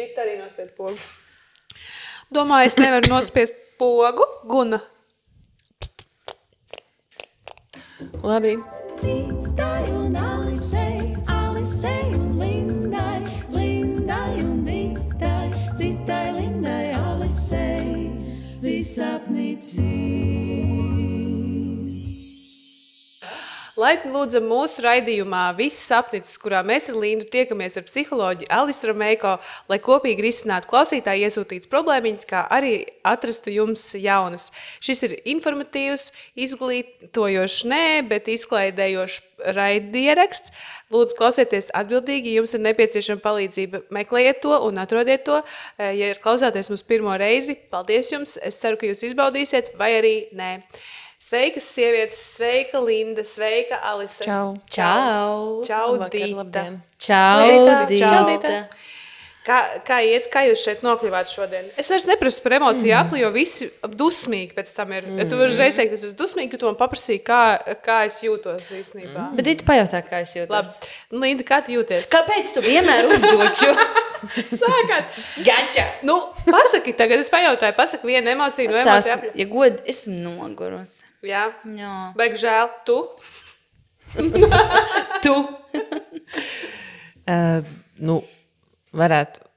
Dita arī nospied pogu. Domāju, es nevaru nospiest pogu, Guna. Labi. Ditai un Alisei, Alisei un Lindai, Lindai un Ditai, Ditai, Lindai, Alisei, visapnicī. Laipni lūdzam mūsu raidījumā Viss sapnicis, kurā mēs ar Lindu tiekamies ar psiholoģi Alisu Romeiko, lai kopīgi risinātu klausītāju iesūtītas problēmiņas, kā arī atrastu jums jaunas. Šis ir informatīvs, izglītojošs, bet izklaidējošs raidieraksts. Lūdzu, klausieties atbildīgi, jums ir nepieciešama palīdzība. Meklējiet to un atrodiet to. Ja klausāties mums pirmo reizi, paldies jums. Es ceru, ka jūs izbaudīsiet, vai arī nē. Sveikas sievietes, sveika Linda, sveika Alise. Čau. Čau. Čau, Labvakar, Dita. labdien. Čau, Čau, Dita. Kā iet, kā jūs šeit nokļuvāt šodien? Es vairs neprasu par emociju apli, jo visi dusmīgi pēc tam ir. Tu vari reiz teikt, es esmu dusmīgi, ka tu man paprasīji, kā es jūtos īstenībā. Bet Dita pajautā, kā es jūtos. Labi. Linda, kā tu jūties? Kāpēc tu vienmēr uzdod šo? Sākās. Gača! Nu, pasaki tagad, es pajautāju, pasaki vienu emociju no emociju apļa. Ja god, es nogurus. Jā. Jā. Baigi žēl. Tu? Tu?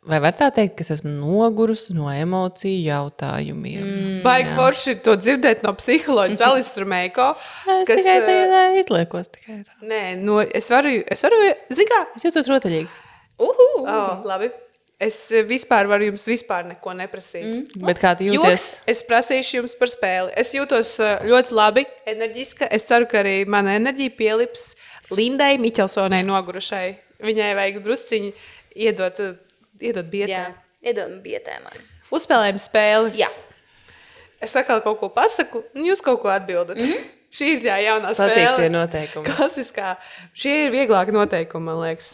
Vai var tā teikt, ka es esmu nogurus no emociju jautājumiem? Baigi forši to dzirdēt no psiholoģijas Alises Romeiko. Es tikai tagad izliekos tikai tā. Nē, nu, es varu, zini kā? Es jūtos rotaļīgi. Labi. Es vispār varu jums vispār neko neprasīt. Bet kā tu Joks, jūties? es prasīšu jums par spēli. Es jūtos ļoti labi, enerģiska. Es ceru, ka arī mana enerģija pielips Lindai Miķelsonai nogurušai. Viņai vajag drusciņi iedot bietē. Jā, iedod man bietē man. Uzspēlējam spēli. Jā. Es atkal kaut ko pasaku, un jūs kaut ko atbildat. Šī ir tā jaunā Patīk spēle. tie noteikumi. Klasiskā. Šie ir vieglāki noteikumi, man liekas.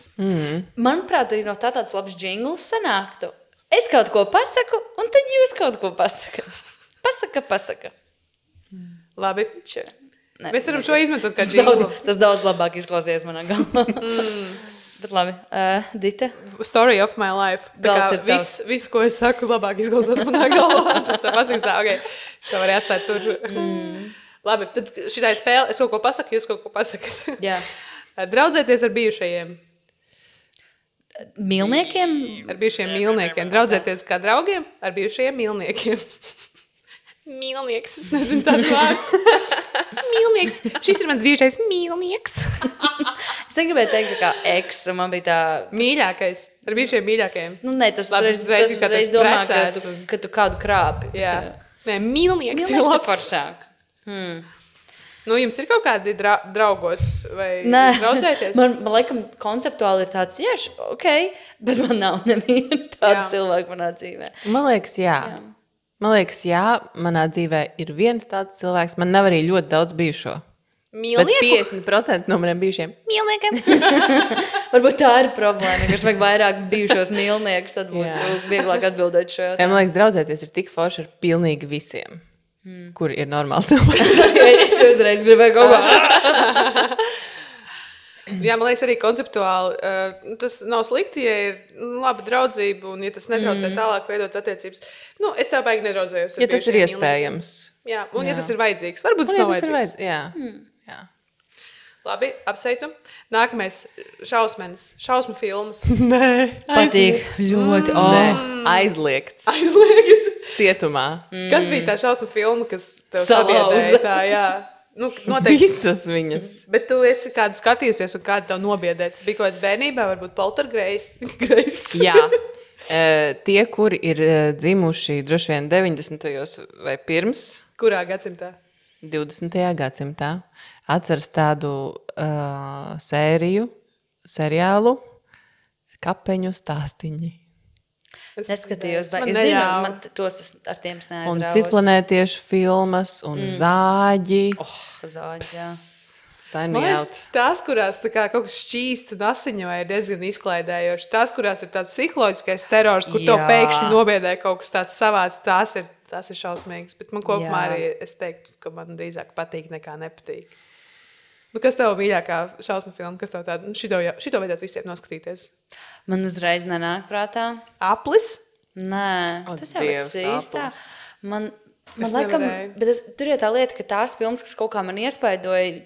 Manuprāt, arī no tā tāds labs džingls sanāktu. Es kaut ko pasaku, un tad jūs kaut ko pasakat. Pasaka. Labi. Čo? Mēs varam šo izmantot kā džinglu. Tas daudz labāk izklausies manā galvā. Bet labi. Dita? Story of my life. Tā Galds kā ir tavs. viss, ko es saku, labāk izklausās manā galvā. Tas var pasakāt, ok, šo var atstāt tur. Labi, tad šitā ir spēle. Es kaut ko pasaku, jūs kaut ko pasakat. Jā. Draudzēties ar bijušajiem. Milniekiem? Ar bijušajiem mīlniekiem. Draudzēties kā draugiem ar bijušajiem mīlniekiem. Mīlnieks, es nezinu tāds vārds. Mīlnieks. Šis ir mans bijušais mīlnieks. Es negribēju teikt, ka kā eks, un man bija tā... Mīļākais. Ar bijušajiem mīļākajiem. Nu, nē, tas Labi, uzreiz kā tas domā, precēts. ka tu kādu krāpi. Jā. Nē, mīlnieks ir Milnieks ir labs. foršāk. Nu, jums ir kaut kādi draugos vai Nē, draudzēties? man laikam konceptuāli ir tāds, jā, ok, bet man nav neviena tāda Jā. cilvēka manā dzīvē. Man liekas, jā. Manā dzīvē ir viens tāds cilvēks. Man nav arī ļoti daudz bijušo. Bet Mīlnieku? 50% no maniem bijušiem mīlniekiem. Varbūt tā ir problēma, ka vajag vairāk bijušos mīlniekus, tad Jā. būtu vieglāk atbildēt šo Ja, jautājumu. man liekas, draudzēties ir tik forši ar pilnīgi visiem, kuri ir normāli cilvēki. Es uzreiz gribēju kaut ko. Jā, man liekas, arī konceptuāli. Tas nav slikti, ja ir laba draudzība un ja tas netraucē tālāk veidot attiecības. Nu, es tā baigi nedraudzējos. ar Ja tas ir bijušajiem iespējams. mīlniekiem. Jā, un ja tas ir vajadzīgs. Varbūt tas nav vajadzīgs. Jā. Jā. Labi, apsveicu. Nākamais šausmu filmas. Nē, Patīk. Ļoti. aizliegts Aizliegts. cietumā. Kas bija tā šausmu filma, kas tev Salauza. sabiedēja? Tā, jā. Nu, noteikti. Visas viņas. Bet tu esi kādu skatījusies un kādu tev nobiedēt. Tas bija kaut kāds bērnībā, varbūt poltergeists. Jā. Tie, kuri ir dzimuši droši vien 90. vai pirms Kurā gadsimtā? 20. gadsimtā, atceras tādu seriālu Kapeņu stāstiņi. Neskatījos, Man bet es zinu, neļāva. man tos ar tiem Un neaizrāvos. citplanētiešu filmas, un zāģi. Zāģi, jā. Sign Man me liekas, out. tās, kurās tā kā kaut kas šķīsts un asiņo ir diezgan izklaidējošas. Tās, kurās ir tāds psiholoģiskais terors, kur tev Jā. pēkšņi nobiedē kaut kas tāds savāds, tās ir šausmīgas. Bet man kopumā Jā. arī es teiktu, ka man drīzāk patīk nekā nepatīk. Nu, kas tev mīļākā šausmu filma? Kas tev tāda? Nu, šito vajadzētu visiem noskatīties. Man uzreiz nenāk prātā. Aplis? Nē, O, tas jau ir Dievs, īstā. Aplis. Man Es laikam, nevarēju. bet tur ir tā lieta, ka tās filmas, kas kaut kā man iespaidoja,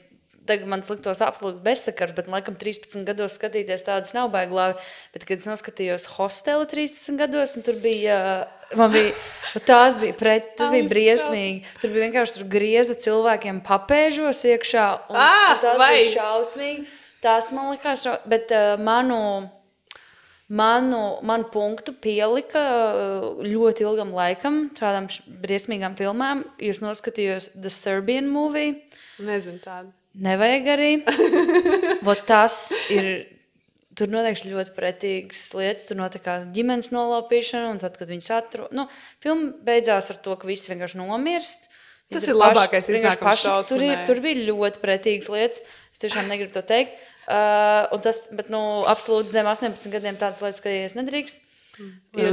tagad man liktos absolūts bezsakars, bet laikam 13 gados skatīties tādas nav baigi labi. Bet, kad es noskatījos Hosteli 13 gados, un tur bija, tas bija briesmīgi. Tur bija vienkārši tur grieza cilvēkiem papēžos iekšā, un tās vai? bija šausmīgi. Tās man likās, bet manu punktu pielika ļoti ilgam laikam tādām briesmīgām filmām. Jūs noskatījos The Serbian Movie. Nezinu tādu. Nevajag arī. Tas ir. Tur noteikti ļoti pretīgas lietas. Tur notikās ģimenes nolaupīšana, un tad, kad viņus atrod. Filma beidzās ar to, ka visi vienkārši nomirst. Tas ir labākais iznākums šausminē. Tur bija ļoti pretīgas lietas. Es tiešām negribu to teikt. Bet absolūti zem 18 gadiem tādas lietas, ka es nedrīkst.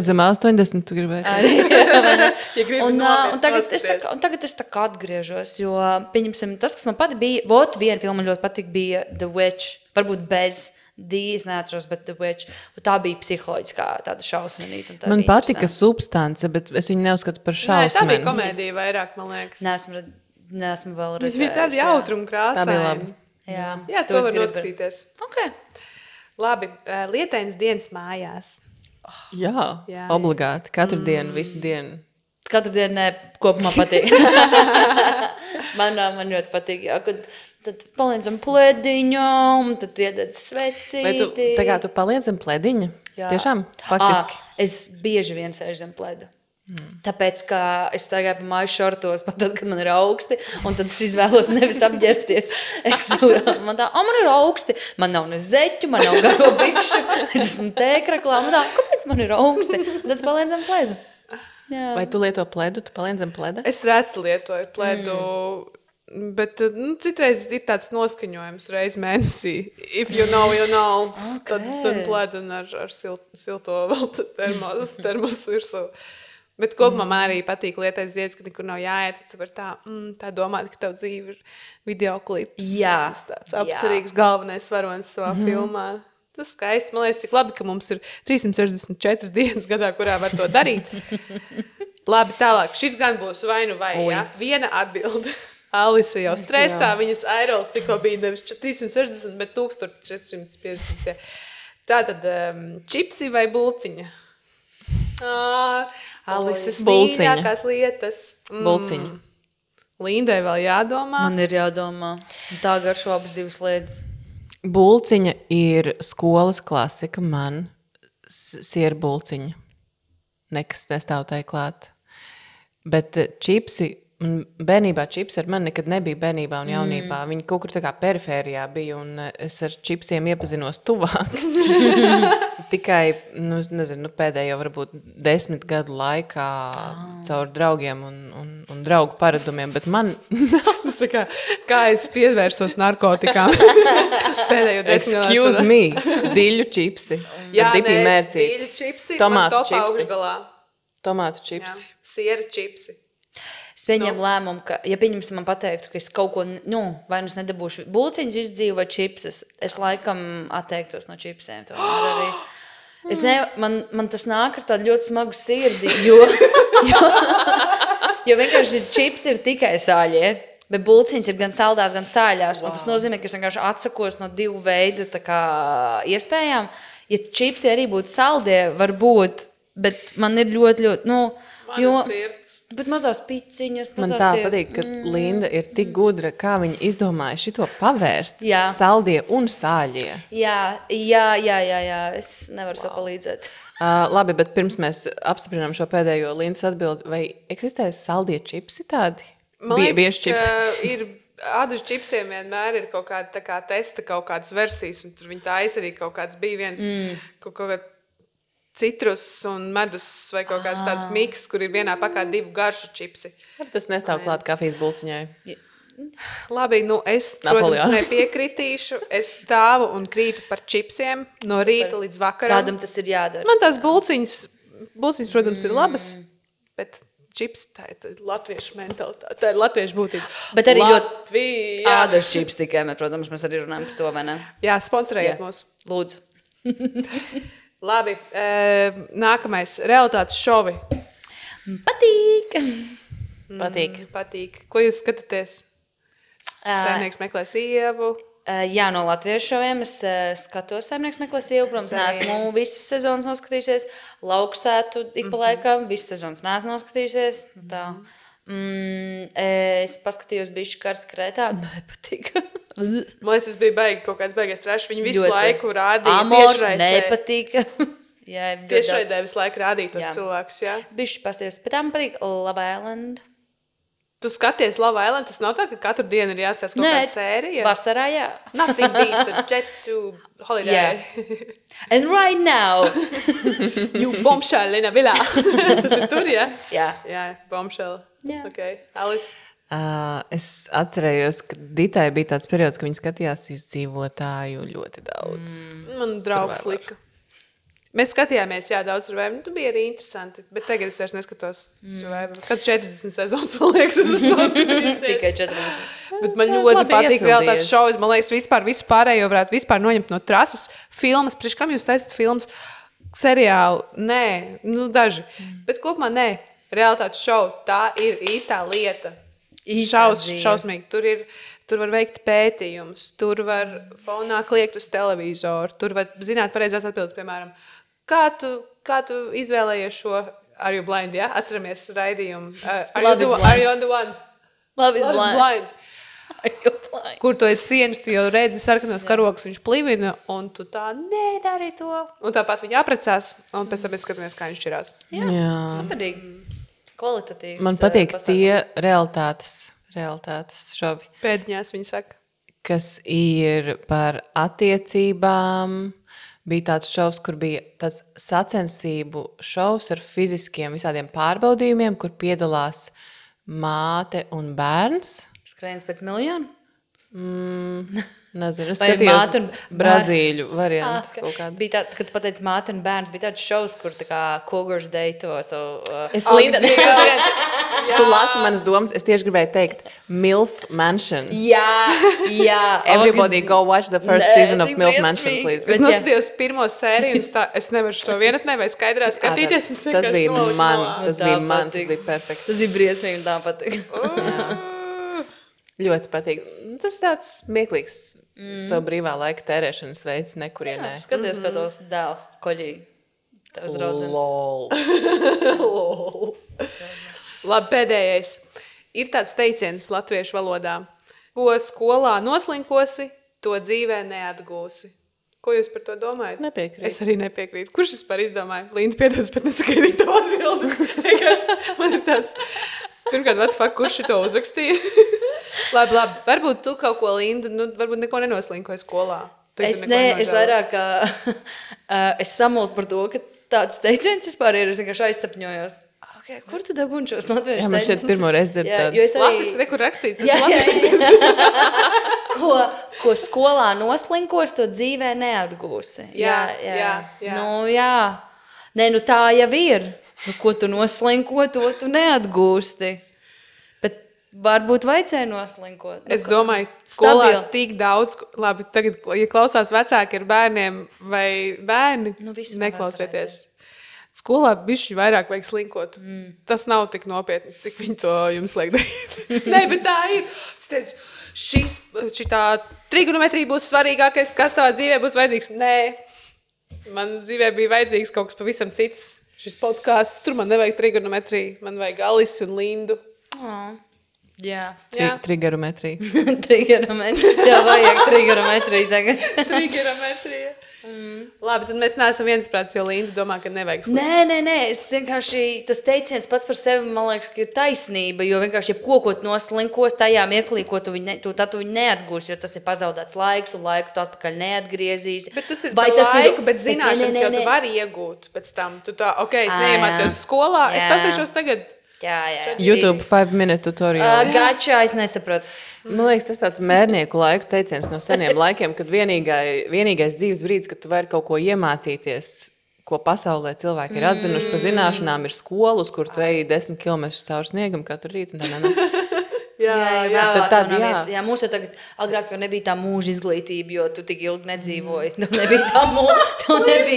Zem 80 tu gribēji. Ja gribi Un noskaties. tagad es tā kā atgriežos, jo, pieņemsim, tas, kas man patīk, bija, viena filma ļoti patīk, bija The Witch, varbūt bez es neatceros, bet The Witch, un tā bija psiholoģiskā tāda šausmenīta. Man patika substance, bet es viņu neuzskatu par Nē, tā bija šausmeni. komēdija vairāk, man liekas. Neesmu vēl Viņš redzējis. bija tāda jautruma krāsa. Tā bija labi. Jā, To to es var gribu. noskatīties. Okay. Labi, lietainas dienas mājās. Jā, Jā. obligāti. Katru dienu, visu dienu. Katru dienu kopumā patīk. man ļoti patīk, jā, kad tad palīdzam plēdiņu, un tad iedod svecīti. Vai tu paliec zem plediņa? Jā. Tiešām? Faktiski. Es bieži vien sēžu zem plēda. Tāpēc, ka es tagad pa māju šortos, pat tad, kad man ir augsti, un tad es izvēlos nevis apģērbties. Man ir augsti, man nav ne zeķu, man nav garo bikšu, es esmu tēkraklā, kāpēc man ir augsti? Un tad es paliec zem plēda. Jā. Vai tu lieto pledu? Tu paliec zem pleda? Es reti lietoju pledu, bet citreiz ir tāds noskaņojums reiz mēnesī. If you know, you know. Okay. Tad es pledu un ar silto vēl termosu virsū. Bet kopumā man arī patīk lietais dienas, kad nekur nav jāiet. Tu vari tā domāt, ka tev dzīve ir videoklips. Jā. Tas tāds apcerīgs galvenais varonis savā filmā. Tas skaisti. Man liekas, cik labi, ka mums ir 364 dienas gadā, kurā var to darīt. Labi, tālāk. Šis gan būs vai nu vai. Ja? Viena atbilde. Alisa jau stresā. Viņas airols tikko bija nevis 360, bet 1450. Ja. Tātad čipsi vai bulciņa? Alises Bulciņa. mīļākās lietas. Bulciņa. Lindai vēl jādomā. Man ir jādomā. Tā garšo abas divas lietas. Bulciņa ir skolas klasika. Man sieru bulciņa. Nekas nestāv tai klāt. Bet čipsi, bērnībā čipsi ar mani nekad nebija bērnībā un jaunībā. Viņi kaut kur tā kā perifērijā bija, un es ar čipsiem iepazinos tuvāk. Tikai, nezinu, pēdējo varbūt 10 gadu laikā caur draugiem un draugu paradumiem, bet man... Tas tā kā es pievērsos narkotikām. Pēdējo 10 Excuse me, diļu čipsi. Jā, dipī mērcīt. Diļu čipsi, Tomātu man topā čipsi. augšgalā. Tomātu Jā, čipsi. siera čipsi. Es pieņemu lēmumu, ka, ja pieņemsim, man pateiktu, ka es kaut ko, vai nu es nedabūšu bulciņus visu dzīvi vai čipsus, es laikam atteiktos no čipsiem. Man tas nāk ar tādu ļoti smagu sirdi, jo vienkārši čipsi ir tikai sāļie, bet bulciņas ir gan saldās, gan sāļās, un tas nozīmē, ka es vienkārši atsakos no divu veidu tā kā iespējām. Ja čipsi arī būtu saldie, varbūt, bet man ir ļoti, Manas sirds. bet mazās piciņas, Man mazās tā tie- patīk, ka Linda ir tik gudra, kā viņa izdomāja šito pavērst. Jā. Saldie un sāļie. Jā, es nevaru sev palīdzēt. Labi, bet pirms mēs apstiprinām šo pēdējo Lindas atbildi, vai eksistē saldie čipsi tādi? Man liekas, Bieži čips. ka ir ādažu čipsiem vienmēr ir kaut kāda tā kā testa, kaut kādas versijas, un tur viņi taisa arī kaut kāds bija viens, kaut kāda citrus un medus vai kaut kāds tāds miks, kur ir vienā pakā divu garšu čipsi. Tas nestāv klāt kafijas bulciņai. Labi, es, protams, nepiekritīšu. Es stāvu un krītu par čipsiem no rīta līdz vakaram. Kādam tas ir jādara? Man tās bulciņas, protams, ir labas, bet čips, tā ir latviešu mentalitāte, tā ir latviešu būtība. Bet arī Latvija. ādas čips tikai, protams, mēs arī runājam par to, vai ne? Jā, sponsorējiet mūs. Lūdzu. Labi, nākamais realitātes šovi. Patīk! Patīk. Ko jūs skatāties? Saimnieks meklē sievu. Jā, no latviešu šoviem es skatos Saimnieks meklē sievu. Protams, neesmu visas sezonas noskatījusies. Lauksētu ik pa laikam. Visas sezonas neesmu noskatījusies. Tā. Es paskatījos bišķi Karsta Krētā. Nepatīk. Man liekas, tas bija baigi, kaut kāds baigais trešs. Viņi visu Ļoti. laiku rādīja Amors tiešraidē. nepatīk. Jā, Tiešraidē visu laiku rādīja tos Jā. cilvēkus, jā. Bišķi paskatījos. Bet tā man patīk Love Island. Tu skaties Love Island, tas nav tā, ka katru dienu ir jāstāsta kaut kāda sērija? Vasarā, jā. Nothing beats a jet to holiday. Yeah. And right now. You bombshell in a villa. Tas ir tur, jā? Jā. Jā, bombshell. Jā. Ok, Alice. Es atcerējos, ka Ditai bija tāds periods, ka viņa skatījās izdzīvotāju ļoti daudz. Man draugs Survivor. lika. Mēs skatījāmies, jā, daudz Survivor. Tu bija arī interesanti, bet tagad es vairs neskatos Survivor. Kāds 40 sezonas, man liekas, es esmu noskatījusies. Tikai 40. Bet man ļoti labi patīk iesildies. realitātes šovs. Man liekas, vispār visu pārējo varētu vispār noņemt no trases. Filmas, priekš kam jūs taisat filmas? Seriāli? Nē, nu daži. Bet kopumā nē. Realitātes šovu, tā ir īstā lieta. Šausmīgi. Tur var veikt pētījumus, tur var fonā kliegt uz televizoru, tur var zināt pareizās atbildes, piemēram, kā tu izvēlējies šo Are You Blind, ja? Atceramies raidījumu. Love is Blind. Are you on the one? Love is Love is blind. blind. Are you blind? Kur tu esi sienas, tu jau redzi sarkanos karogus, viņš plivina, un tu tā, nedari to. Un tāpat viņi aprecās, un pēc tam mēs skatāmies, kā viņš šķirās. Jā. Superīgi. Kvalitatīvs. Man patīk pasākums. tie realitātes šovi, Pēdiņās viņi saka. kas ir par attiecībām. Bija tāds šovs, kur bija tāds sacensību šovs ar fiziskiem visādiem pārbaudījumiem, kur piedalās māte un bērns. Skrējiens pēc miljonu? Nezinu, es Vai skatījos māte un Brazīļu variantu kaut kādu. Bija tā, kad tu pateici māte un bērns, bija tāds šovs, kur tā kā cougars deito. Es Linda, tu lasi manas domas, es tieši gribēju teikt MILF Mansion. Jā. Everybody go watch the first Nē, season of tik MILF briesmīgi. Mansion, please. Es Bet, noskatījos pirmo sēriju, un tā, es nevaru šo vienatnē vai skaidrā skatīties. Es Tas vienkārši bija noliku man, malā. tas Tā bija man, patīk. tas bija perfekts. Tas bija briesmīgi un tā patīk. Ļoti patīk. Tas tāds smieklīgs savu brīvā laika tērēšanas veids nekurienē. Skaties, kā tos dēls koļīgi. Tavs draudzens. Lol. Labi, pēdējais. Ir tāds teiciens latviešu valodā. Ko skolā noslinkosi, to dzīvē neatgūsi. Ko jūs par to domājat? Nepiekrītu. Es arī nepiekrītu. Kurš vispār izdomāja? Linda, piedodas, bet nesagaidīju tavu atbildi. Vienkārši man ir tāds... Pirmkārt, what the fuck, kurš šito uzrakstīja? labi. Varbūt tu kaut ko, Linda, varbūt neko nenoslinkoji skolā. Es vairāk es samulsu par to, ka tāds teiciens vispār ir. Es vienkārši aizsapņojos. Okay, kur tu dabūni šos latviešu Jā, man šķiet pirmo reizi dzird tādu. Jo es arī... Latviski nekur rakstīts. Jā. Ko skolā noslinkos, to dzīvē neatgūsi. Jā. Nu, jā. Nē, nu tā jau ir. Nu, ko tu noslinko, to tu neatgūsti. Bet varbūt vajadzēja noslinkot. Es domāju, skolā Stabili. tik daudz, labi, tagad, ja klausās vecāki ar bērniem vai bērni, Nu, visu neklausieties. Skolā bišķi vairāk vajag slinkot. Tas nav tik nopietni, cik viņi to jums liek darīt. Nē, bet tā ir. Es teicu, šitā trigonometrija būs svarīgākais, kas tavā dzīvē būs vajadzīgs. Nē, man dzīvē bija vajadzīgs kaut kas pavisam cits. Šis podcasts, tur man nevajag trigonometriju, man vajag Alisu un Lindu. Jā. Triggerometrija. Trigonometrija. Tev vajag trigonometriju tagad. Trigonometrija. Labi, tad mēs neesam viensprātis, jo Linda domā, ka nevajag slikt. Nē, es vienkārši, tas teiciens pats par sevi, man liekas, ka ir taisnība, jo vienkārši jebko, ko tu noslinkos tajā mirklī, ko tu viņu neatgūsi, jo tas ir pazaudēts laiks, un laiku tu atpakaļ neatgriezīsi. Bet tas ir Vai par tas laiku, ir... bet zināšanas jau tu vari iegūt pēc tam. Tu tā, ok, es neiemācījos skolā, es Jā. paskatīšos tagad. Jā. YouTube 5-minute tutorial. Gačā, es nesapratu. Man liekas, tas tāds mērnieku laiku teiciens no seniem laikiem, kad vienīgais dzīves brīdis, kad tu vari kaut ko iemācīties, ko pasaulē cilvēki ir atzinuši par zināšanām, ir skola, uz kur tu ej 10 km caur sniegam katru rītu. Jā, mums jau tagad agrāk jau nebija tā mūža izglītība, jo tu tik ilgi nedzīvoji. Tu nebija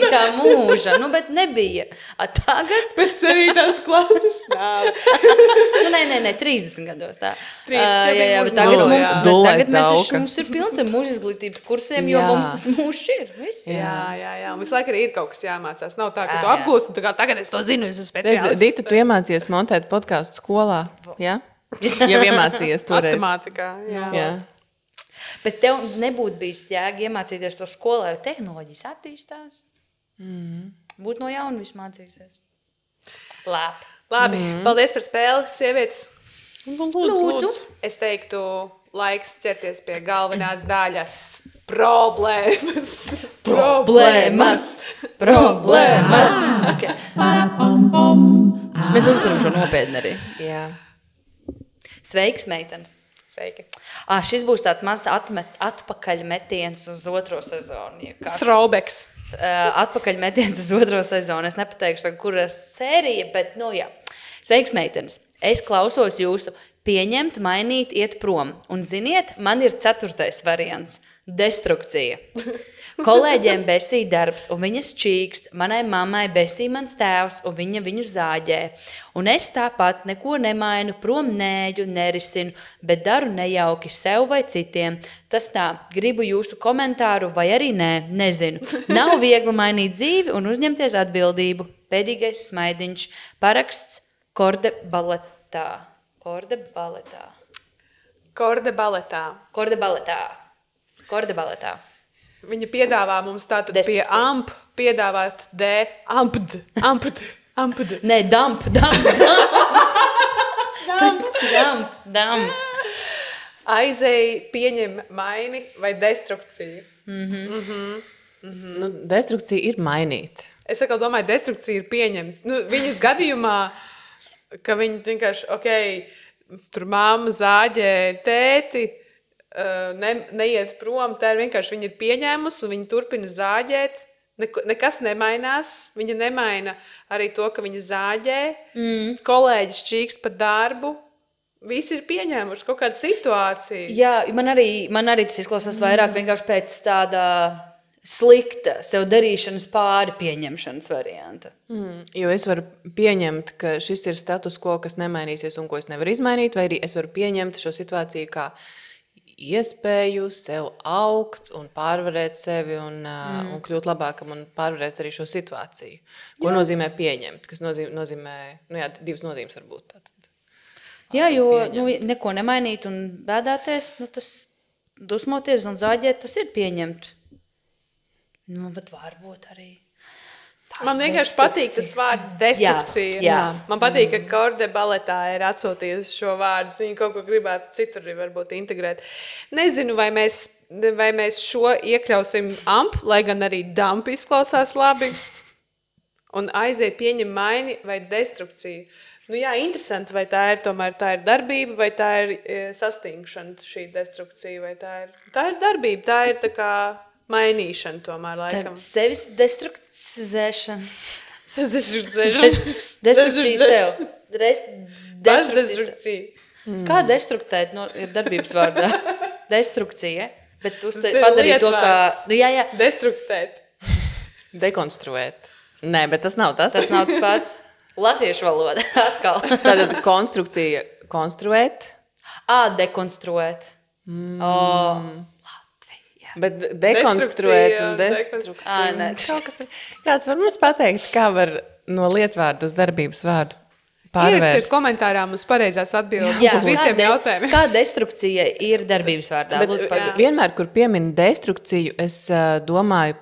tā mūža, bet nebija. A tagad? Pēc 9. klases? Nē, 30 gados tā. 30 jā, bet tagad mums ir pilns ar mūža izglītības kursiem, jo mums tas mūžs ir. Viss. Jā. Mums laikam ir kaut kas jāmācās. Nav tā, ka tu apgūst, un tagad es to zinu, es esmu speciālists. Dita, tu iemācījies montēt podcastu skolā, jā? Jau iemācījies toreiz. Matemātikā, jā. Bet tev nebūtu bijis jēga iemācīties to skolā, jo tehnoloģijas attīstās. Būtu no jauna viss mācīsies. Labi, paldies par spēli, sievietes. Lūdzu. Es teiktu, laiks ķerties pie galvenās daļas. Problēmas. Okay. Mēs uztveram šo nopietni arī. Jā. Sveiks, meitenes. Sveiki. Šis būs tāds mazs atpakaļ metiens uz 2. sezonu. Straubeks. Atpakaļ metiens uz 2. sezonu. Es nepateikšu, kura sērija, bet, jā. Sveiks, meitenes. Es klausos jūsu pieņemt, mainīt, iet prom. Un ziniet, man ir 4. variants – destrukcija. Kolēģiem besī darbs, un viņas čīkst. Manai mammai besī mans tēvs, un viņa viņu zāģē. Un es tāpat neko nemainu, prom nēģu, nerisinu, bet daru nejauki sev vai citiem. Tas tā, gribu jūsu komentāru, vai arī nē, nezinu. Nav viegli mainīt dzīvi un uzņemties atbildību. Pēdīgais smaidiņš, paraksts Korde baletā. Viņa piedāvā mums tātad pie amp, piedāvāt ampd. Nē, damp. Aizēj, pieņem, maini vai destrukciju? Destrukcija ir mainīt. Es atkal domāju, destrukcija ir pieņemt. Viņas gadījumā, ka viņi vienkārši, tur mamma zāģē tēti, neiet prom, tā ir vienkārši viņa ir pieņēmusi un viņa turpina zāģēt. Nekas nemainās. Viņa nemaina arī to, ka viņa zāģē. Kolēģis čīkst par darbu. Visi ir pieņēmuši kaut kādu situāciju. Jā, man arī tas izklausās vairāk vienkārši pēc tāda slikta sev darīšanas pāri pieņemšanas varianta. Jo es varu pieņemt, ka šis ir status quo, kas nemainīsies un ko es nevaru izmainīt, vai arī es varu pieņemt šo situāciju kā iespēju sev augt un pārvarēt sevi un kļūt labākam un pārvarēt arī šo situāciju. Ko nozīmē pieņemt? Kas nozīmē, divas nozīmes var būt. Tātad. Jā, jo neko nemainīt un bēdāties, tas dusmoties un zāģēt, tas ir pieņemt. Bet varbūt arī. Man vienkārši patīk tas vārds destrukcija. Jā. Man patīk, ka Korde baletā ir atsūtījusi šo vārdu. Viņa kaut ko gribētu citur varbūt integrēt. Nezinu, vai mēs šo iekļausim amp, lai gan arī damp izklausās labi. Un aiziet pieņem maini vai destrukciju. Interesanti, vai tā ir darbība, vai tā ir sastingšana šī destrukcija, vai tā ir darbība, tā ir tā kā mainīšana tomēr laikam. Sevis destrukcizēšana. Destrukcija sev. Destrukcija. Kā destruktēt ir darbības vārdā? Destrukcija. Bet tu padarīji to, kā... Jā. Destruktēt. Dekonstruēt. Nē, bet tas nav tas. Tas nav tas pats. Latviešu valoda. Atkal. Tātad konstrukcija. Konstruēt. Dekonstruēt. Bet dekonstruēt un destrukcija. Kāds var mums pateikt, kā var no lietvārdu uz darbības vārdu pārvērst? Ierakstiet komentārā mums pareizās atbildes uz visiem jautājumiem. Kā destrukcija ir darbības vārdā? Vienmēr, kur piemin destrukciju, es domāju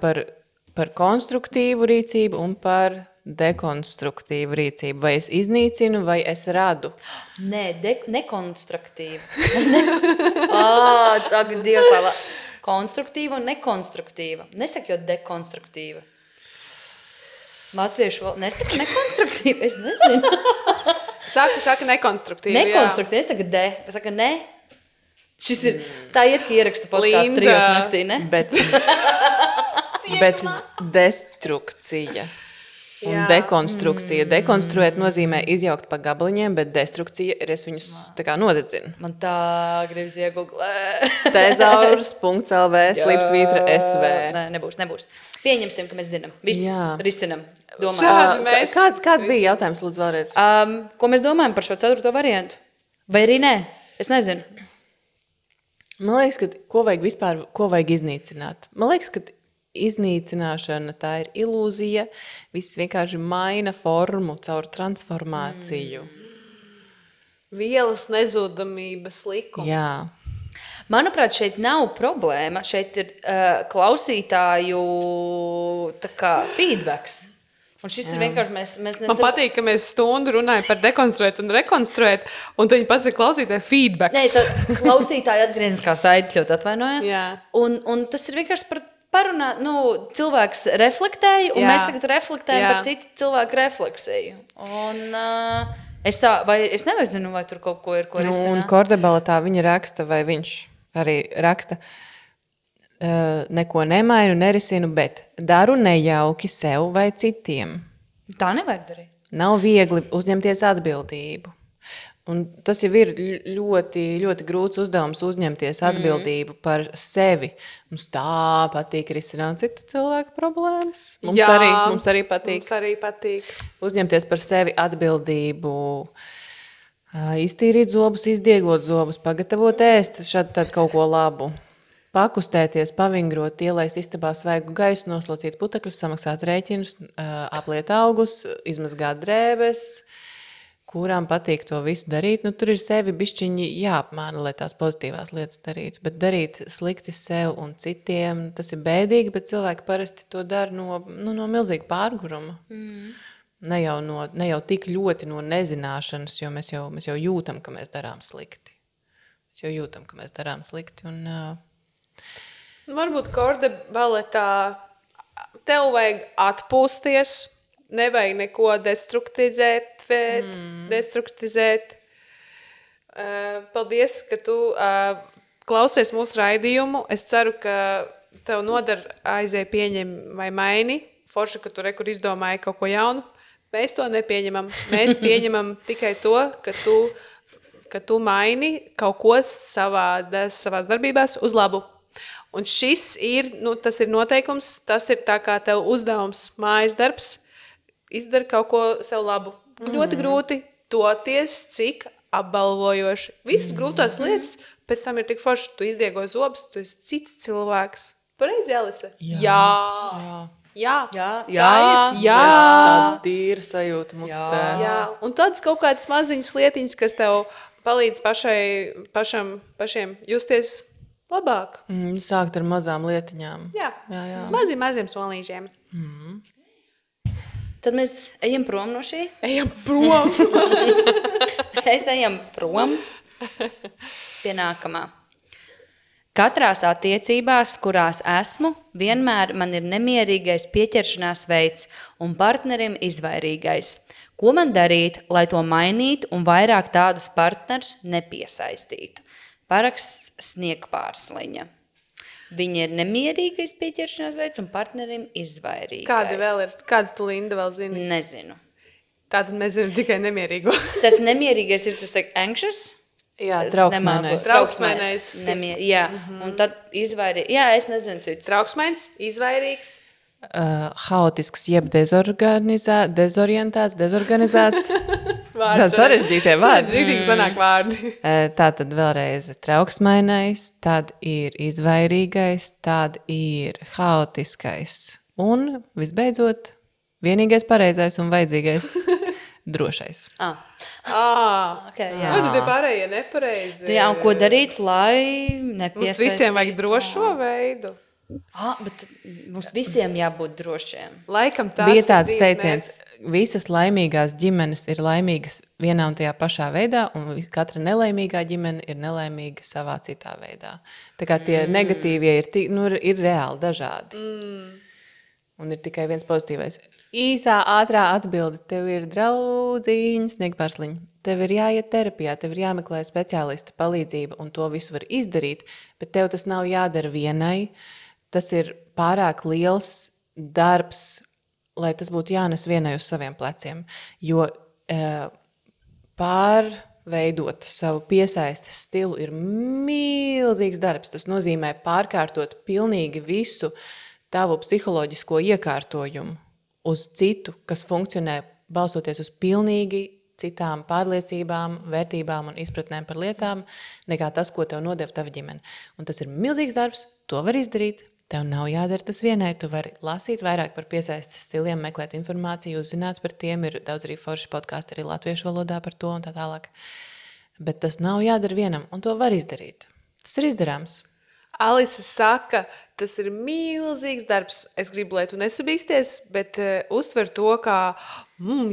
par konstruktīvu rīcību un par dekonstruktīvu rīcību. Vai es iznīcinu, vai es radu? Nē, nekonstruktīva. Saka, Dievs tālāk. Konstruktīva un nekonstruktīva. Nesaka jau dekonstruktīva. Latviešu vēl nesaka nekonstruktīva, es nezinu. Saka nekonstruktīva, nekonstruktīva, es saka de, saka ne. Šis ir, tā iet, ka ieraksta podcastu 3 naktī, ne? Bet destrukcija. Un Jā. dekonstrukcija. Dekonstruēt nozīmē izjaukt pa gabaliņiem, bet destrukcija ir es viņus tā kā nodedzinu. Man tā gribas iegooglēt. Tezaurs.lv slipsvītra SV. Nē, nebūs. Pieņemsim, ka mēs zinām. Viss Jā. risinam. Šādi Domāju. mēs- Kāds bija jautājums, lūdzu, vēlreiz? Ko mēs domājam par šo 4. variantu? Vai arī nē? Es nezinu. Man liekas, ka ko vajag iznīcināt? Man liekas, ka iznīcināšana tā ir ilūzija. Viss vienkārši maina formu caur transformāciju. Vielas nezudamības likums. Jā. Manuprāt, šeit nav problēma. Šeit ir klausītāju tā kā feedbacks. Un šis ir vienkārši mēs Man patīk, ka mēs stundu runājam par dekonstruēt un rekonstruēt, un tad viņi pats ir klausītāji feedback. Nē, es klausītāju atgriezniskā saites ļoti atvainojos. Jā. Un tas ir vienkārši par parunāt, cilvēks reflektēja, un Jā. mēs tagad reflektējam Jā. par citu cilvēku refleksiju. Un es nezinu, vai tur kaut ko ir, ko Un risināt. Kordebala tā viņa raksta, vai viņš arī raksta, neko nemainu, nerisinu, bet daru nejauki sev vai citiem. Tā nevajag darīt. Nav viegli uzņemties atbildību. Un tas jau ir ļoti, ļoti grūts uzdevums uzņemties atbildību par sevi. Mums tā patīk risināt citu cilvēku problēmas. Mums arī patīk Mums arī patīk. uzņemties par sevi atbildību, iztīrīt zobus, izdiegot zobus, pagatavot ēst šādi tad kaut ko labu. Pakustēties, pavingrot, ielaist istabā svaigu gaisu, noslaucīt putekļus, samaksāt rēķinus, apliet augus, izmazgāt drēbes, kurām patīk to visu darīt. Tur ir sevi bišķiņi jāapmāna, lai tās pozitīvās lietas darītu. Bet darīt slikti sev un citiem, tas ir bēdīgi, bet cilvēki parasti to dara no milzīga pārguruma. Ne jau tik ļoti no nezināšanas, jo mēs jau jūtam, ka mēs darām slikti. Mēs jau jūtam, ka mēs darām slikti. Varbūt korde baletā tev vajag atpūsties, nevajag neko destruktizēt. Paldies, ka tu klausies mūsu raidījumu. Es ceru, ka tev nodar aizēja pieņem vai maini. Forši, ka tu rekur izdomāji kaut ko jaunu. Mēs to nepieņemam. Mēs pieņemam tikai to, ka tu maini kaut ko savās darbībās uz labu. Un šis ir, tas ir noteikums, tas ir tā kā tev uzdevums, mājas darbs, izdara kaut ko sev labu. Ļoti grūti toties, cik apbalvojoši. Visas grūtās lietas, pēc tam ir tik forši, tu izdiego zobus, tu esi cits cilvēks. Pareizi, Alisa? Jā. Tāda tīra sajūta mutē. Jā. Un tādas kaut kādas maziņas lietiņas, kas tev palīdz pašiem justies labāk. Sākt ar mazām lietiņām. Jā. Maziem solīšiem. Tad mēs ejam prom no šī. Ejam prom. Mēs ejam prom pie nākamā. Katrās attiecībās, kurās esmu, vienmēr man ir nemierīgais pieķeršanās veids un partnerim izvairīgais. Ko man darīt, lai to mainītu un vairāk tādus partnerus nepiesaistītu? Paraksts Sniegpārsliņa. Viņa ir nemierīgais pieķeršanās veids un partnerim izvairīgais. Kādi vēl ir? Kādas tu, Linda, vēl zini? Nezinu. Tātad mēs zinām tikai nemierīgo. Tas nemierīgais ir, tas anxious? Jā, Es trauksmēnais. nemāku. Trauksmēnais. Jā, un tad izvairīgais. Jā, es nezinu citus. Trauksmains, izvairīgs. Haotisks, jeb dezorientēts, dezorganizēts. Vārds. Sarežģītie vārdi. Rītīgi sanāk vārdi. Tā tad vēlreiz trauksmainais, tad ir izvairīgais, tad ir haotiskais un, visbeidzot, vienīgais pareizais un vajadzīgais drošais. Okay, jā. Vai tu tie pārējie nepareizi? Jā, un ko darīt, lai Mums nepiesaistītu? visiem vajag drošo veidu. Bet mums visiem jābūt drošiem. Laikam tas Bija tāds teiciens, visas laimīgās ģimenes ir laimīgas vienā un tajā pašā veidā, un katra nelaimīgā ģimene ir nelaimīga savā citā veidā. Tā kā tie negatīvie ir reāli dažādi. Un ir tikai viens pozitīvais. Īsā, ātrā atbilde. Tev ir draudzīņa, Sniegpārsliņa. Tev ir jāiet terapijā, tev ir jāmeklē speciālista palīdzība, un to visu var izdarīt, bet tev tas nav jādara vienai. Tas ir pārāk liels darbs lai tas būtu jānes vienai uz saviem pleciem. Jo pārveidot savu piesaistes stilu ir milzīgs darbs. Tas nozīmē pārkārtot pilnīgi visu tavu psiholoģisko iekārtojumu uz citu, kas funkcionē balstoties uz pilnīgi citām pārliecībām, vērtībām un izpratnēm par lietām, nekā tas, ko tev nodeva tava ģimene. Un tas ir milzīgs darbs, to var izdarīt. Tev nav jādara tas vienai, tu vari lasīt vairāk par piesaistes stiliem, meklēt informāciju, uzzināt par tiem, ir daudz arī forši podkāsti arī latviešu valodā par to un tā tālāk. Bet tas nav jādara vienam, un to var izdarīt. Tas ir izdarāms. Alise saka, tas ir milzīgs darbs. Es gribu, lai tu nesabīsties, bet uztver to kā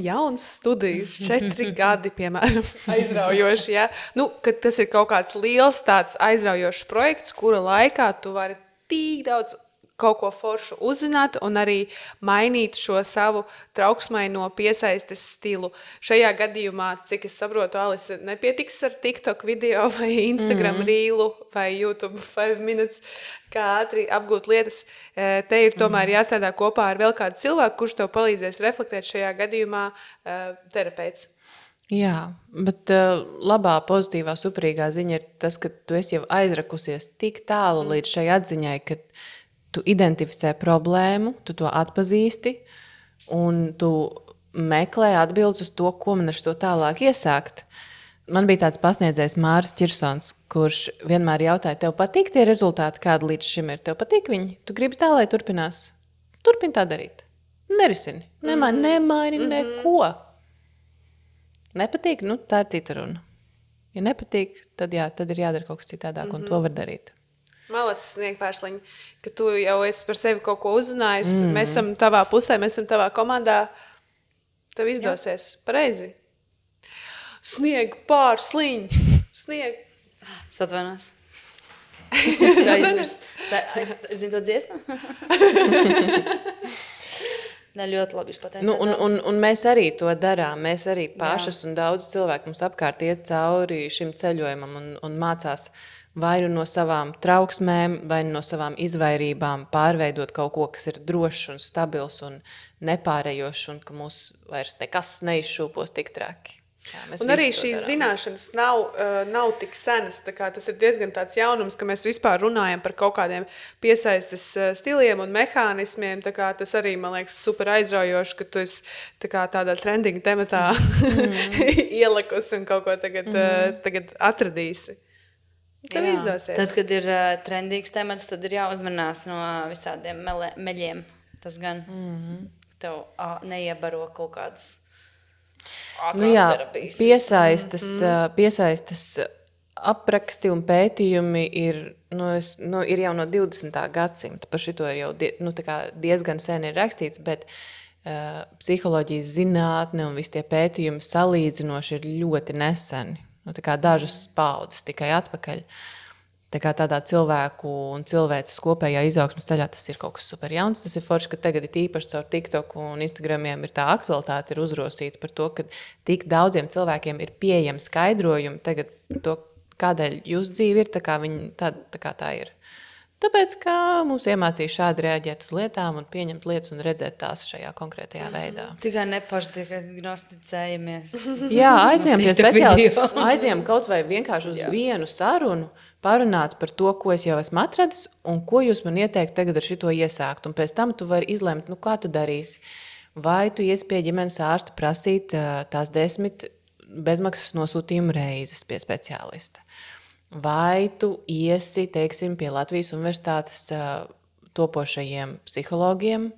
jaunas studijas, 4 gadi, piemēram, aizraujoši. Ja? Kad tas ir kaut kāds liels tāds aizraujošs projekts, kura laikā tu vari tik daudz kaut ko foršu uzzināt un arī mainīt šo savu trauksmaino piesaistes stilu. Šajā gadījumā, cik es saprotu, Alise, nepietiks ar TikTok video vai Instagram rīlu vai YouTube 5 minutes, kā ātri apgūt lietas. Te ir tomēr jāstrādā kopā ar vēl kādu cilvēku, kurš tev palīdzēs reflektēt šajā gadījumā terapeits. Jā, bet labā, pozitīvā, superīgā ziņa ir tas, ka tu esi jau aizrakusies tik tālu līdz šai atziņai, ka tu identificē problēmu, tu to atpazīsti un tu meklē atbildes uz to, ko man ar to tālāk iesākt. Man bija tāds pasniedzējs Māris Ķirsons, kurš vienmēr jautāja, tev patīk tie rezultāti, kādi līdz šim ir? Tev patīk viņi? Tu gribi tā, lai turpinās? Turpini tā darīt. Nerisini. Nemaini neko. Nepatīk? Tā ir cita runa. Ja nepatīk, tad ir jādara kaut kas citādāk, un to var darīt. Malacis Sniegpārsliņ, ka tu jau esi par sevi kaut ko uzzinājis. Mēs esam tavā pusē, mēs esam tavā komandā. Tev izdosies. Pareizi. Sniegpārsliņ. Es atvainos. Tā izmirst. Es zinu to dziesmu? Ne, ļoti labi jūs pateicāt. Un mēs arī to darām. Mēs arī pašas un daudz cilvēku mums apkārt iet cauri šim ceļojumam un mācās vai no savām trauksmēm, vai no savām izvairībām pārveidot kaut ko, kas ir drošs un stabils un nepārējošs, un ka mūs vairs nekas neizšūpos tik traki. Jā, un arī šīs zināšanas nav tik senas. Tas ir diezgan tāds jaunums, ka mēs vispār runājam par kaut kādiem piesaistes stiliem un mehānismiem. Tas arī, man liekas, super aizraujoši, ka tu esi tādā trending tematā ielikusi un kaut ko tagad atradīsi. Tev izdosies. Tad, kad ir trendīgs temats, tad ir jāuzmanās no visādiem meļiem. Tas gan tev neiebaro kaut kādas terapijas. Piesaistes apraksti un pētījumi ir jau no 20. gadsimta. Par šito ir jau diezgan sen ir rakstīts, bet psiholoģijas zinātne un visi tie pētījumi salīdzinoši ir ļoti neseni. Dažas paudzes tikai atpakaļ. Tādā cilvēku un cilvēces kopējā izaugsmes ceļā tas ir kaut kas super jauns. Tas ir forši, ka tagad ir īpaši caur TikTok un Instagramiem ir tā aktualitāte ir uzrosīta par to, ka tik daudziem cilvēkiem ir pieejami skaidrojumi tagad par to, kādēļ jūsu dzīve ir tā kā tā ir. Tāpēc, ka mums iemācīja šādi reaģēt uz lietām un pieņemt lietas un redzēt tās šajā konkrētajā veidā. Tikai nepašdiagnosticējamies. Jā, aizējām pie speciālista. Aizējām kaut vai vienkārši uz vienu sarunu, parunāt par to, ko es jau esmu atradis un ko jūs man ieteiktu tagad ar šito iesākt. Un pēc tam tu vari izlemt, kā tu darīsi. Vai tu iesi pie ģimenes ārsta prasīt tās 10 bezmaksas nosūtījumu reizes pie speciālista. Vai tu iesi, teiksim, pie Latvijas Universitātes topošajiem psihologiem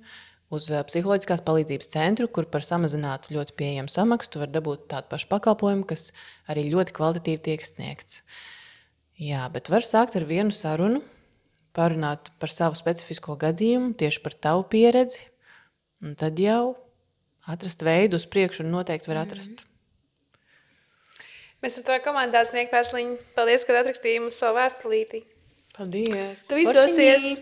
uz psiholoģiskās palīdzības centru, kur par samazinātu ļoti pieejamu samaksu tu vari dabūt tādu pašu pakalpojumu, kas arī ļoti kvalitatīvi tiek sniegts. Jā, bet var sākt ar vienu sarunu, parunāt par savu specifisko gadījumu, tieši par tavu pieredzi, un tad jau atrast veidu uz priekšu un noteikti var atrast. Mēs esam tā komandā Sniegpārsliņ. Paldies, kad atrakstīji mums savu vēstulīti. Paldies. Tev izdosies.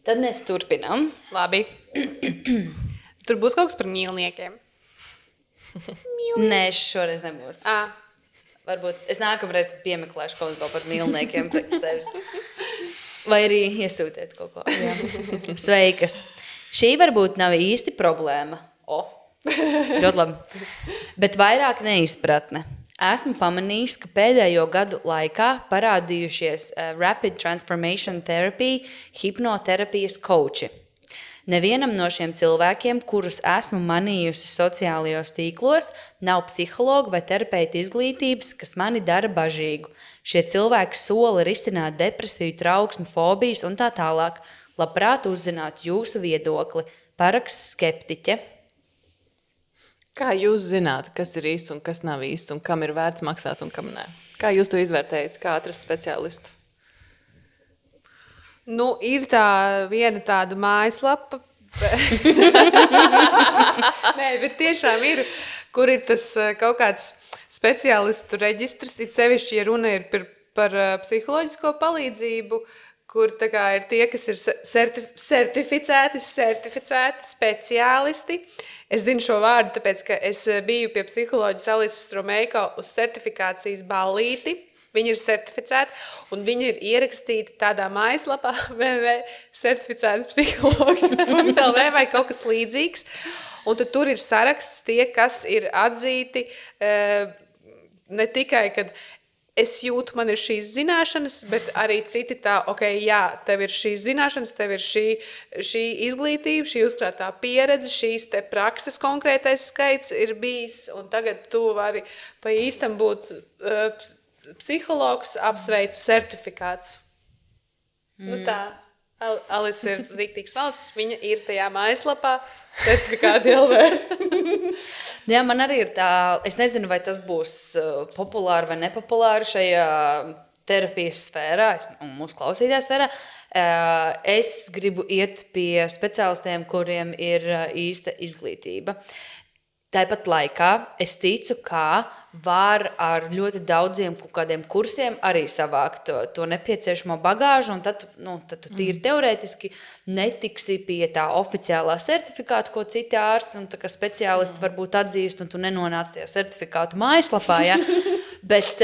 Tad mēs turpinām. Labi. Tur būs kaut kas par mīlniekiem. Nē, šoreiz nebūs. Varbūt es nākamreiz piemeklēšu kaut ko par mīlniekiem priekš tevis. Vai arī iesūtiet kaut ko. Sveikas. Šī varbūt nav īsti problēma. Ļoti labi. Bet vairāk neizpratne. Esmu pamanījis, ka pēdējo gadu laikā parādījušies Rapid Transformation Therapy hipnoterapijas koči. Nevienam no šiem cilvēkiem, kurus esmu manījusi sociālajos tīklos, nav psihologa vai terapeita izglītības, kas mani dara bažīgu. Šie cilvēki sola risināt depresiju, trauksmi, fobijas un tā tālāk. Labprāt uzzināt jūsu viedokli. Paraksts skeptiķe. Kā jūs zināt, kas ir īsts un kas nav īsts, un kam ir vērts maksāt un kam nē? Kā jūs to izvērtējat? Kā atrast speciālistu? Nu, ir tā viena tāda mājaslapa. Nē, bet tiešām ir, kur ir tas kaut kāds speciālistu reģistrs, it sevišķi, ja runa ir par psiholoģisko palīdzību, kur tā kā ir tie, kas ir certificēti speciālisti. Es zinu šo vārdu, tāpēc, ka es biju pie psiholoģijas Alises Romeiko uz certifikācijas ballīti. Viņi ir certificēti, un viņi ir ierakstīti tādā mājaslapā www.certificētipsihologi.lv vai kaut kas līdzīgs. Un tad tur ir saraksts tie, kas ir atzīti ne tikai, kad es jūtu, man ir šīs zināšanas, bet arī citi tā, jā, tev ir šīs zināšanas, tev ir šī izglītība, šī uzkrātā pieredze, šīs te prakses konkrētais skaits ir bijis, un tagad tu vari pa īstam būt psihologs, apsveicu certifikāts. Nu tā, Alise ir rīktīgs malds, viņa ir tajā mājaslapā, certifikāti LV. Jā, man arī ir tā, es nezinu, vai tas būs populāri vai nepopulāri šajā terapijas sfērā, un mūsu klausītājā sfērā. Es gribu iet pie speciālistiem, kuriem ir īsta izglītība. Tāpat laikā es ticu, ka var ar ļoti daudziem kādiem kursiem arī savākt to nepieciešamo bagāžu, un tad tu tīri teorētiski netiksi pie tā oficiālā certifikāta, ko citi ārsti un tā kā speciālisti varbūt atzīst, un tu nenonāc tajā certifikātu mājaslapā. Ja? Bet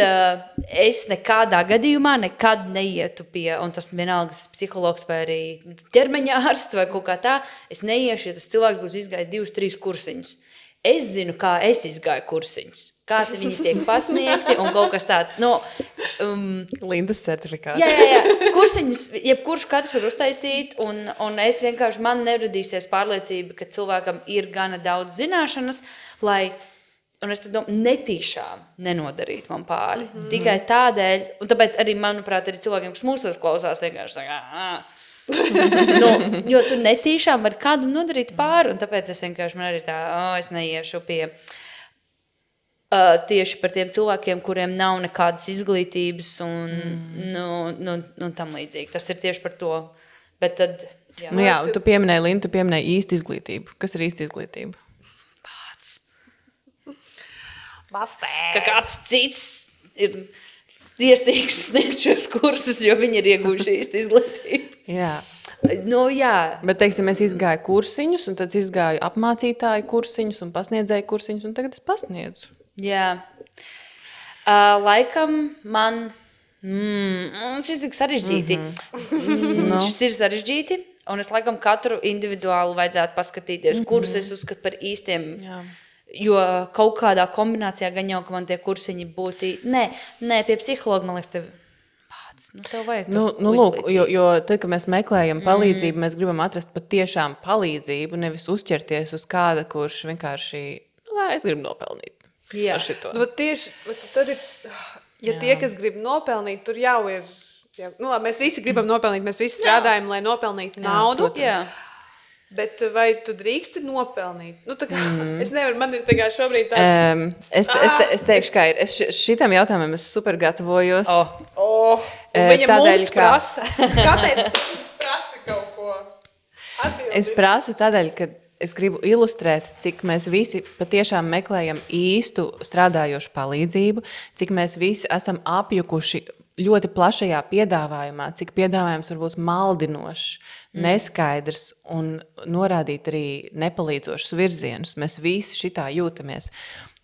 es nekādā gadījumā nekad neietu pie, un tas vienalga psihologs vai arī ķermeņa ārsts vai kaut kā tā, es neiešu, ja tas cilvēks būs izgājis 2-3 kursiņus. Es zinu, kā es izgāju kursiņus, kā viņi tiek pasniegti un kaut kas tāds. Lindas certifikāti. Jā. Kursiņus, jebkurš katrs var uztaisīt, un es vienkārši, man neradīsies pārliecība, ka cilvēkam ir gana daudz zināšanas, lai, un es tad domāju, netīšām nenodarīt man pāri. Tikai tādēļ, un tāpēc arī, manuprāt, arī cilvēkiem, kas mūsos klausās, vienkārši saka, jo tu netīšām var kādam nodarīt pāri, un tāpēc es vienkārši, man arī tā, es neiešu pie tieši par tiem cilvēkiem, kuriem nav nekādas izglītības un tam līdzīgi. Tas ir tieši par to. Bet tad, jā. Nu jā, tu pieminēji, Linda, tu pieminēji īstu izglītību. Kas ir īsta izglītība? Ka kāds cits ir tiesīgs sniegt šos kursus, jo viņi ir ieguvuši īstu izglītību. Jā. Jā. Bet, teiksim, es izgāju kursiņus, un tad izgāju apmācītāju kursiņus un pasniedzēju kursiņus, un tagad es pasniedzu. Jā. Laikam man... šis tik sarežģīti. Šis ir sarežģīti, un es laikam katru individuāli vajadzētu paskatīties, kurus es uzskatu par īstiem... Jā. Jo kaut kādā kombinācijā gan jau, ka man tie kursiņi būtu... Nē, pie psihologa, man liekas, tev vajag tas lūk, jo tad, kad mēs meklējam palīdzību, mēs gribam atrast patiešām palīdzību, nevis uzķerties uz kāda, kurš vienkārši, es gribu nopelnīt. Jā. Ar šito. Tieši, tad ir, tie, kas grib nopelnīt, tur jau ir... mēs visi gribam nopelnīt, mēs visi strādājam, lai nopelnītu naudu. Jā. Bet vai tu drīksti nopelnīt? Es nevaru, man ir šobrīd tāds... Es teikšu, kā ir. Šitam jautājumam es super gatavojos. Viņa mums prasa. Kāpēc tu mums prasa kaut ko? Atbildi. Es prasu tādēļ, ka es gribu ilustrēt, cik mēs visi patiešām meklējam īstu strādājošu palīdzību, cik mēs visi esam apjukuši ļoti plašajā piedāvājumā, cik piedāvājums var būt maldinošs, neskaidrs un norādīt arī nepalīdzošus virzienus. Mēs visi šitā jūtamies.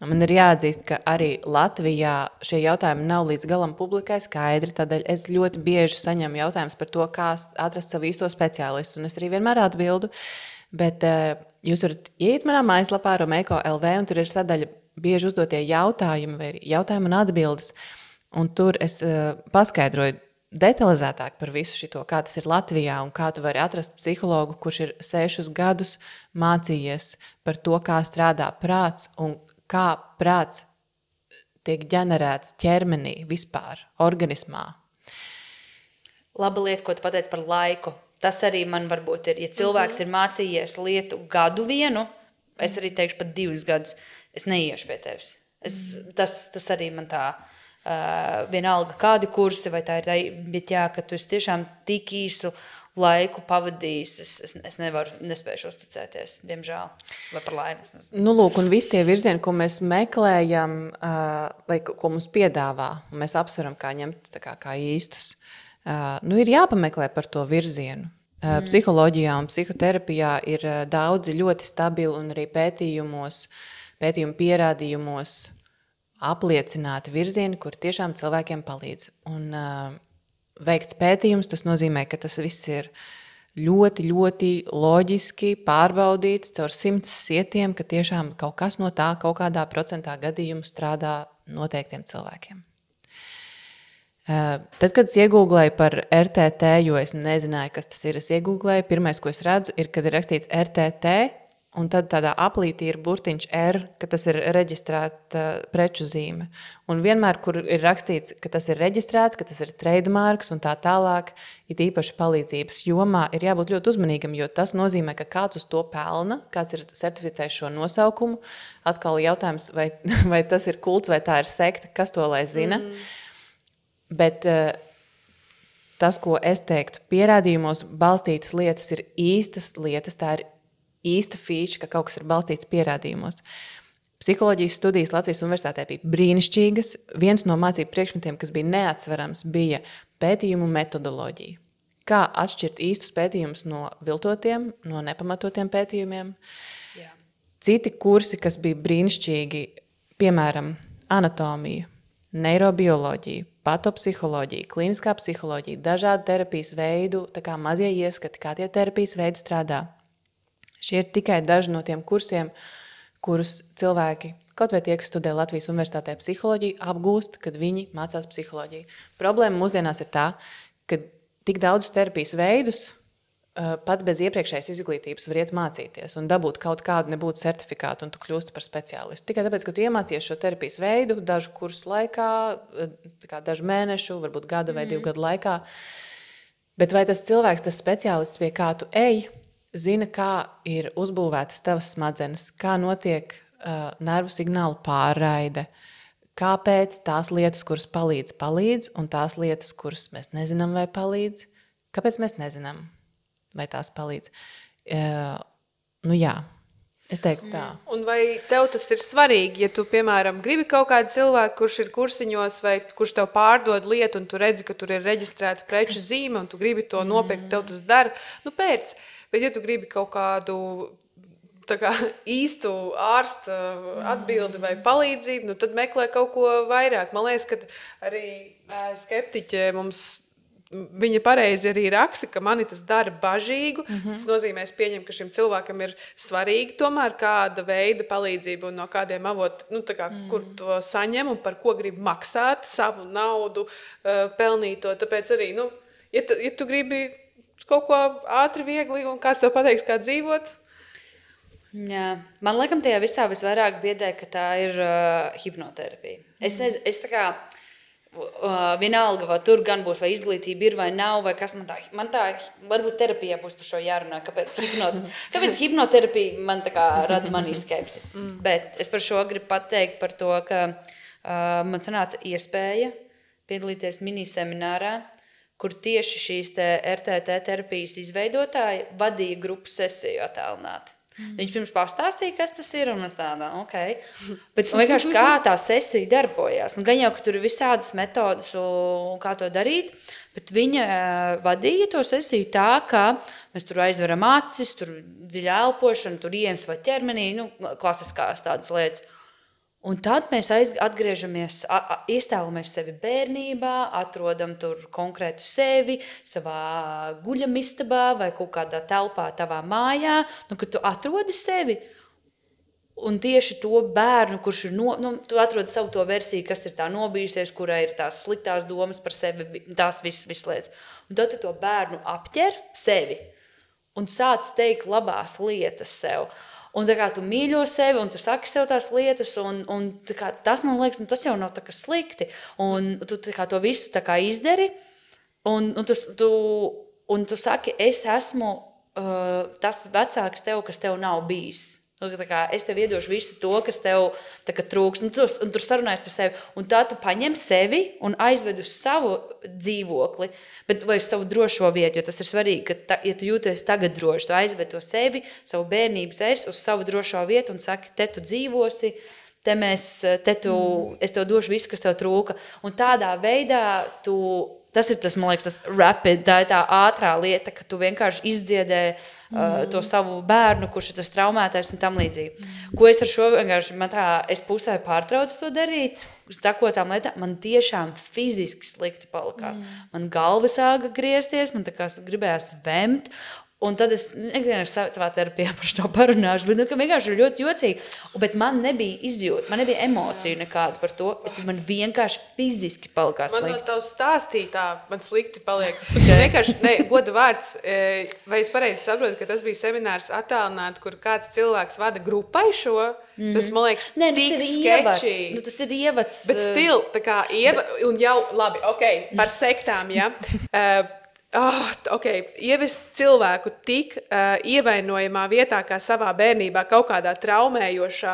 Man ir jāatzīst, ka arī Latvijā šie jautājumi nav līdz galam publikai skaidri, tādēļ es ļoti bieži saņemu jautājumus par to, kā atrast savu īsto speciālistu, un es arī vienmēr atbildu. Bet jūs varat ieiet manā mājaslapā Romeiko.lv, un tur ir sadaļa bieži uzdotie jautājumi vai jautājumi un atbildes. Un tur es paskaidroju detalizētāk par visu šito, kā tas ir Latvijā un kā tu vari atrast psihologu, kurš ir 6 gadus mācījies par to, kā strādā prāts un kā prāts tiek ģenerēts ķermenī vispār, organismā. Laba lieta, ko tu pateici par laiku. Tas arī man varbūt ir, ja cilvēks ir mācījies lietu gadu vienu, es arī teikšu pat 2 gadus, es neiešu pie tevis. Tas arī man tā vienalga kādi kursi, vai tā ir, bet jā, ka tu esi tiešām tik īsu laiku pavadījis, es nespēju uzticēties, diemžēl, vai par laimi. Nu, lūk, un visi tie virzieni, ko mēs meklējam, vai ko mums piedāvā, un mēs apsveram, kā ņemt kā īstus, ir jāpameklē par to virzienu. Psiholoģijā un psihoterapijā ir daudzi ļoti stabili un arī pētījumu pierādījumos apliecināti virzieni, kur tiešām cilvēkiem palīdz. Un veikts pētījums, tas nozīmē, ka tas viss ir ļoti, ļoti loģiski pārbaudīts caur 100 sietiem, ka tiešām kaut kas no tā kaut kādā procentā gadījumu strādā noteiktiem cilvēkiem. Tad, kad es iegūglēju par RTT, jo es nezināju, kas tas ir, es iegūglēju, pirmais, ko es redzu, ir, kad ir rakstīts RTT, un tad tādā aplītī ir burtiņš R, ka tas ir reģistrēta preču zīme. Un vienmēr, kur ir rakstīts, ka tas ir reģistrēts, ka tas ir trademarks un tā tālāk, it īpaši palīdzības jomā, ir jābūt ļoti uzmanīgam, jo tas nozīmē, ka kāds uz to pelna, kāds ir certificējis šo nosaukumu. Atkal jautājums, vai tas ir kults, vai tā ir sekta, kas to lai zina. Bet tas, ko es teiktu, pierādījumos balstītas lietas ir īstas lietas, tā ir īsta feature, ka kaut kas ir balstīts pierādījumos. Psiholoģijas studijas Latvijas universitātē bija brīnišķīgas. Viens no mācību priekšmetiem, kas bija neatsverams, bija pētījumu metodoloģija. Kā atšķirt īstus pētījumus no viltotiem, no nepamatotiem pētījumiem. Jā. Citi kursi, kas bija brīnišķīgi, piemēram, anatomija, neirobioloģija, patopsiholoģija, kliniskā psiholoģija, dažādu terapijas veidu, tā kā mazie ieskati, kā tie terapijas veidi strādā. Šie ir tikai daži no tiem kursiem, kurus cilvēki, kaut vai tie, kas studē Latvijas universitātē psiholoģiju, apgūst, kad viņi mācās psiholoģiju. Problēma mūsdienās ir tā, ka tik daudz terapijas veidus pat bez iepriekšējas izglītības var iet mācīties un dabūt kaut kādu nebūtu certifikātu, un tu kļūsti par speciālistu. Tikai tāpēc, ka tu iemācies šo terapijas veidu dažu kursu laikā, dažu mēnešu, varbūt gada vai 2 gadu laikā. Bet vai tas cilvēks, tas speciālists, pie kā tu ej, zina, kā ir uzbūvētas tavas smadzenes, kā notiek nervu signālu pārraide, kāpēc tās lietas, kuras palīdz, un tās lietas, kuras mēs nezinām, vai palīdz, kāpēc mēs nezinām, vai tās palīdz. Jā, es teiktu tā. Un vai tev tas ir svarīgi, ja tu, piemēram, gribi kaut kādu cilvēku, kurš ir kursiņos, vai kurš tev pārdod lietu, un tu redzi, ka tur ir reģistrēta preču zīme, un tu gribi to nopirkt, tev tas dara, pērc. Bet ja tu gribi kaut kādu īstu ārsta atbildi vai palīdzību, tad meklē kaut ko vairāk. Man liekas, ka arī skeptiķe mums viņa pareizi arī raksta, ka mani tas dara bažīgu. Tas nozīmē, es pieņemu, ka šim cilvēkam ir svarīgi tomēr kāda veida palīdzība un no kādiem avotiem, kur to saņem un par ko grib maksāt savu naudu, pelnīto. Tāpēc arī, ja tu gribi kaut ko ātri, viegli un kāds tev pateiks, kā dzīvot. Jā. Man laikam tajā visā visvairāk biedē, ka tā ir hipnoterapija. Es tā kā vienalga, vai tur gan būs, vai izglītība ir, vai nav, vai kas man tā varbūt terapijā būs par šo jārunā, kāpēc hipnoterapija man tā kā rada manī skepsi. Bet es par šo gribu pateikt par to, ka man sanāca iespēja piedalīties miniseminārā, kur tieši šīs RTT terapijas izveidotāji vadīja grupu sesiju attēlināt. Viņš pirms pastāstīja, kas tas ir, un es tādā, Bet vienkārši kā tā sesija darbojās. Gan jau, ka tur ir visādas metodas, kā to darīt, bet viņa vadīja to sesiju tā, ka mēs tur aizveram acis, tur dziļa elpošana, tur ieejams vai ķermenī, klasiskās tādas lietas. Un tad mēs atgriežamies, iestāvamies sevi bērnībā, atrodam tur konkrētu sevi savā guļamistabā vai kaut kādā telpā tavā mājā, kad tu atrodi sevi. Un tieši to bērnu, kurš ir, tu atrodi savu to versiju, kas ir tā nobijusies, kurai ir tās sliktās domas par sevi, tās visas lietas. Un tad tu to bērnu apķer sevi un sāc teikt labās lietas sev. Un tā kā tu mīļo sevi, un tu saki sev tās lietas, un tā kā, tas, man liekas, tas jau nav tā kā slikti. Un tu tā kā to visu tā kā izdari, un tu saki, es esmu tas vecāks tev, kas tev nav bijis. Es tev iedošu visu to, kas tev trūks. Un tur sarunājas par sevi. Un tā tu paņem sevi un aizved uz savu dzīvokli, vai uz savu drošo vietu, jo tas ir svarīgi, ka, ja tu jūties tagad droši, tu aizved to sevi, savu bērnības uz savu drošo vietu un saki, te tu dzīvosi, es tev došu visu, kas tev trūka. Un tādā veidā tas ir tas, man liekas, tas rapid, tā ir tā ātrā lieta, ka tu vienkārši izdziedē to savu bērnu, kurš ir tas traumētais un tam līdzīgi. Ko es ar šo vienkārši, es pusē pārtraucu to darīt, sakotām lietām, man tiešām fiziski slikti palikās. Man galva sāka griezties, man tā kā gribējās vemt, un tad es savā terapijā par to parunāšu, bet vienkārši ir ļoti jocīgi. Bet man nebija izjūta, man nebija emociju nekādu par to. Man vienkārši fiziski palikās slikti. Man no tavs stāstītā, man slikti paliek. Vienkārši, goda vārds, vai es pareizi saprotu, ka tas bija seminārs attālināt, kur kāds cilvēks vada grupai šo? Tas, man liekas, tik sketčī. Tas ir ievads. Bet stil, tā kā un jau, labi, par sektām, ja. Ievest cilvēku tik ievainojamā vietā, kā savā bērnībā, kaut kādā traumējošā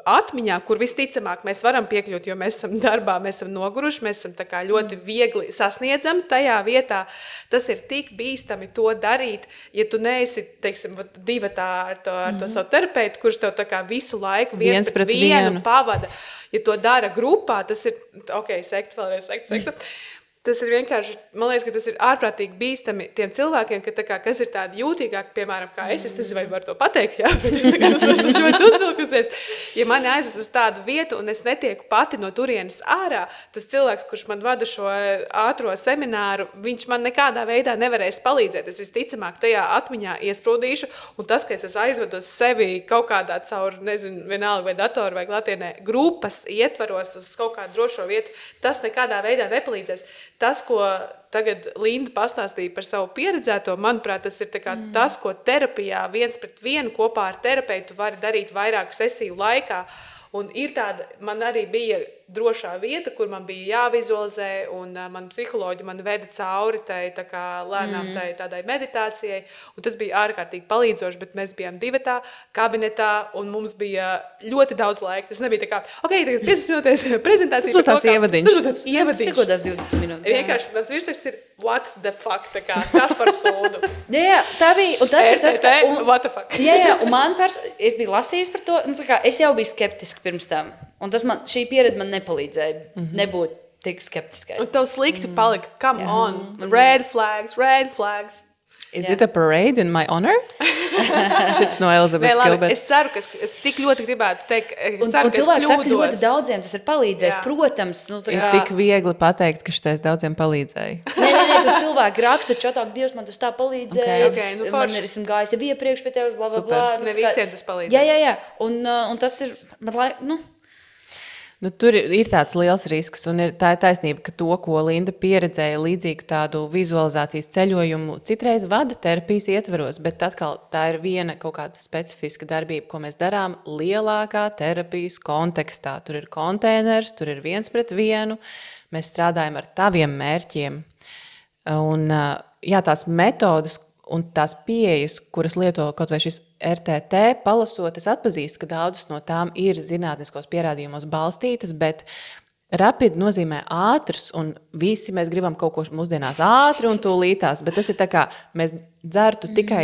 atmiņā, kur visticamāk mēs varam piekļūt, jo mēs esam darbā, mēs esam noguruši, mēs esam tā kā ļoti viegli sasniedzami tajā vietā. Tas ir tik bīstami to darīt, ja tu neesi, teiksim, divatā ar to savu terapeitu, kurš tev tā kā visu laiku viens pret vienu pavada. Ja to dara grupā, tas ir, sekta. Tas ir vienkārši, man liekas, ka tas ir ārprātīgi bīstami tiem cilvēkiem, ka tā kā, kas ir tādi jūtīgāki, piemēram, kā es nezinu, vai var to pateikt, jā, bet es esmu ļoti uzvilkusies. Ja mani aizvest uz tādu vietu un es netieku pati no turienes ārā, tas cilvēks, kurš man vada šo ātro semināru, viņš man nekādā veidā nevarēs palīdzēt. Es visticamāk tajā atmiņā iesprūdīšu, un tas, ka es aizvedu uz sevi kaut kādā caur, nezinu, vienalga vai datoru vai klātienē grupas ietvaros uz kaut kādu drošo vietu, tas nekādā veidā nepalīdzēs. Tas, ko tagad Linda pastāstīja par savu pieredzēto, manuprāt, tas ir tas, ko terapijā viens pret vienu kopā ar terapeitu var darīt vairāku sesiju laikā. Un ir tāda, man arī bija drošā vieta, kur man bija jāvizualizē, un man psiholoģi man veda cauri tā kā lēnām tādai meditācijai, un tas bija ārkārtīgi palīdzoši, bet mēs bijām divatā, kabinetā, un mums bija ļoti daudz laika. Tas nebija tā kā, tagad 15 minūtēs prezentācija. Tas būs tāds ievadiņš. Tas tikko tās 20 minūtes. Vienkārši mans virsraksts ir what the fuck, tā kā, kas par sūdu. Jā, tā bija, un tas ir tas, what the fuck. Jā, un es biju lasījis par to, tā kā es jau biju skeptiski pirms tam, un šī pieredze man nepalīdzēja nebūt tik skeptiskai. Un tev slikti palika, come on, red flags. Is it a parade in my honor? Šits no Elizabetes Gilberts. Es ceru, ka es tik ļoti gribētu teikt, un cilvēks saka, ļoti daudziem tas ir palīdzējis. Protams, ir tik viegli pateikt, ka šitais daudziem palīdzēja. Nē, tur cilvēki raksta čatāk, Dievs, man tas tā palīdzēja. Man ir esmu gājis jau iepriekš pie tevis, blablabla. Ne visiem tas palīdzēs. Jā. Un tas ir, tur ir tāds liels risks, un tā ir taisnība, ka to, ko Linda pieredzēja līdzīgu tādu vizualizācijas ceļojumu, citreiz vada terapijas ietveros, bet atkal tā ir viena kaut kāda specifiska darbība, ko mēs darām lielākā terapijas kontekstā. Tur ir konteiners, tur ir viens pret vienu, mēs strādājam ar taviem mērķiem. Un tās metodas un tās pieejas, kuras lieto kaut vai šis RTT, palasot, es atpazīstu, ka daudzas no tām ir zinātniskos pierādījumos balstītas, bet rapid nozīmē ātrs, un visi mēs gribam kaut ko mūsdienās ātri un tūlītās, bet tas ir tā kā mēs dzertu tikai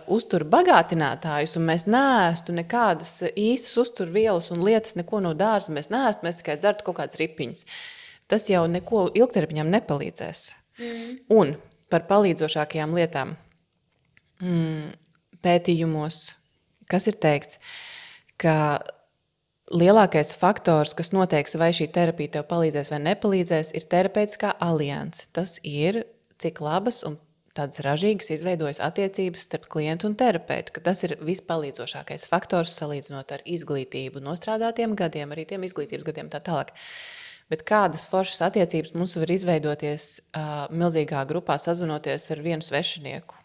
uzturu bagātinātājus, un mēs neēstu nekādas īstas uzturvielas un lietas, neko no dārza mēs neēstu, mēs tikai dzertu kaut kādas ripiņas. Tas jau neko ilgtermiņam nepalīdzēs. Un par palīdzošākajām lietām. Pētījumos, kas ir teikts, ka lielākais faktors, kas noteiks, vai šī terapija tev palīdzēs vai nepalīdzēs, ir terapeitiskā alianse. Tas ir, cik labas un tādas ražīgas izveidojas attiecības starp klientu un terapeitu, ka tas ir vispalīdzošākais faktors salīdzinot ar izglītību nostrādātiem gadiem, arī tiem izglītības gadiem tā tālāk. Bet kādas foršas attiecības mums var izveidoties milzīgā grupā sazvanoties ar vienu svešinieku?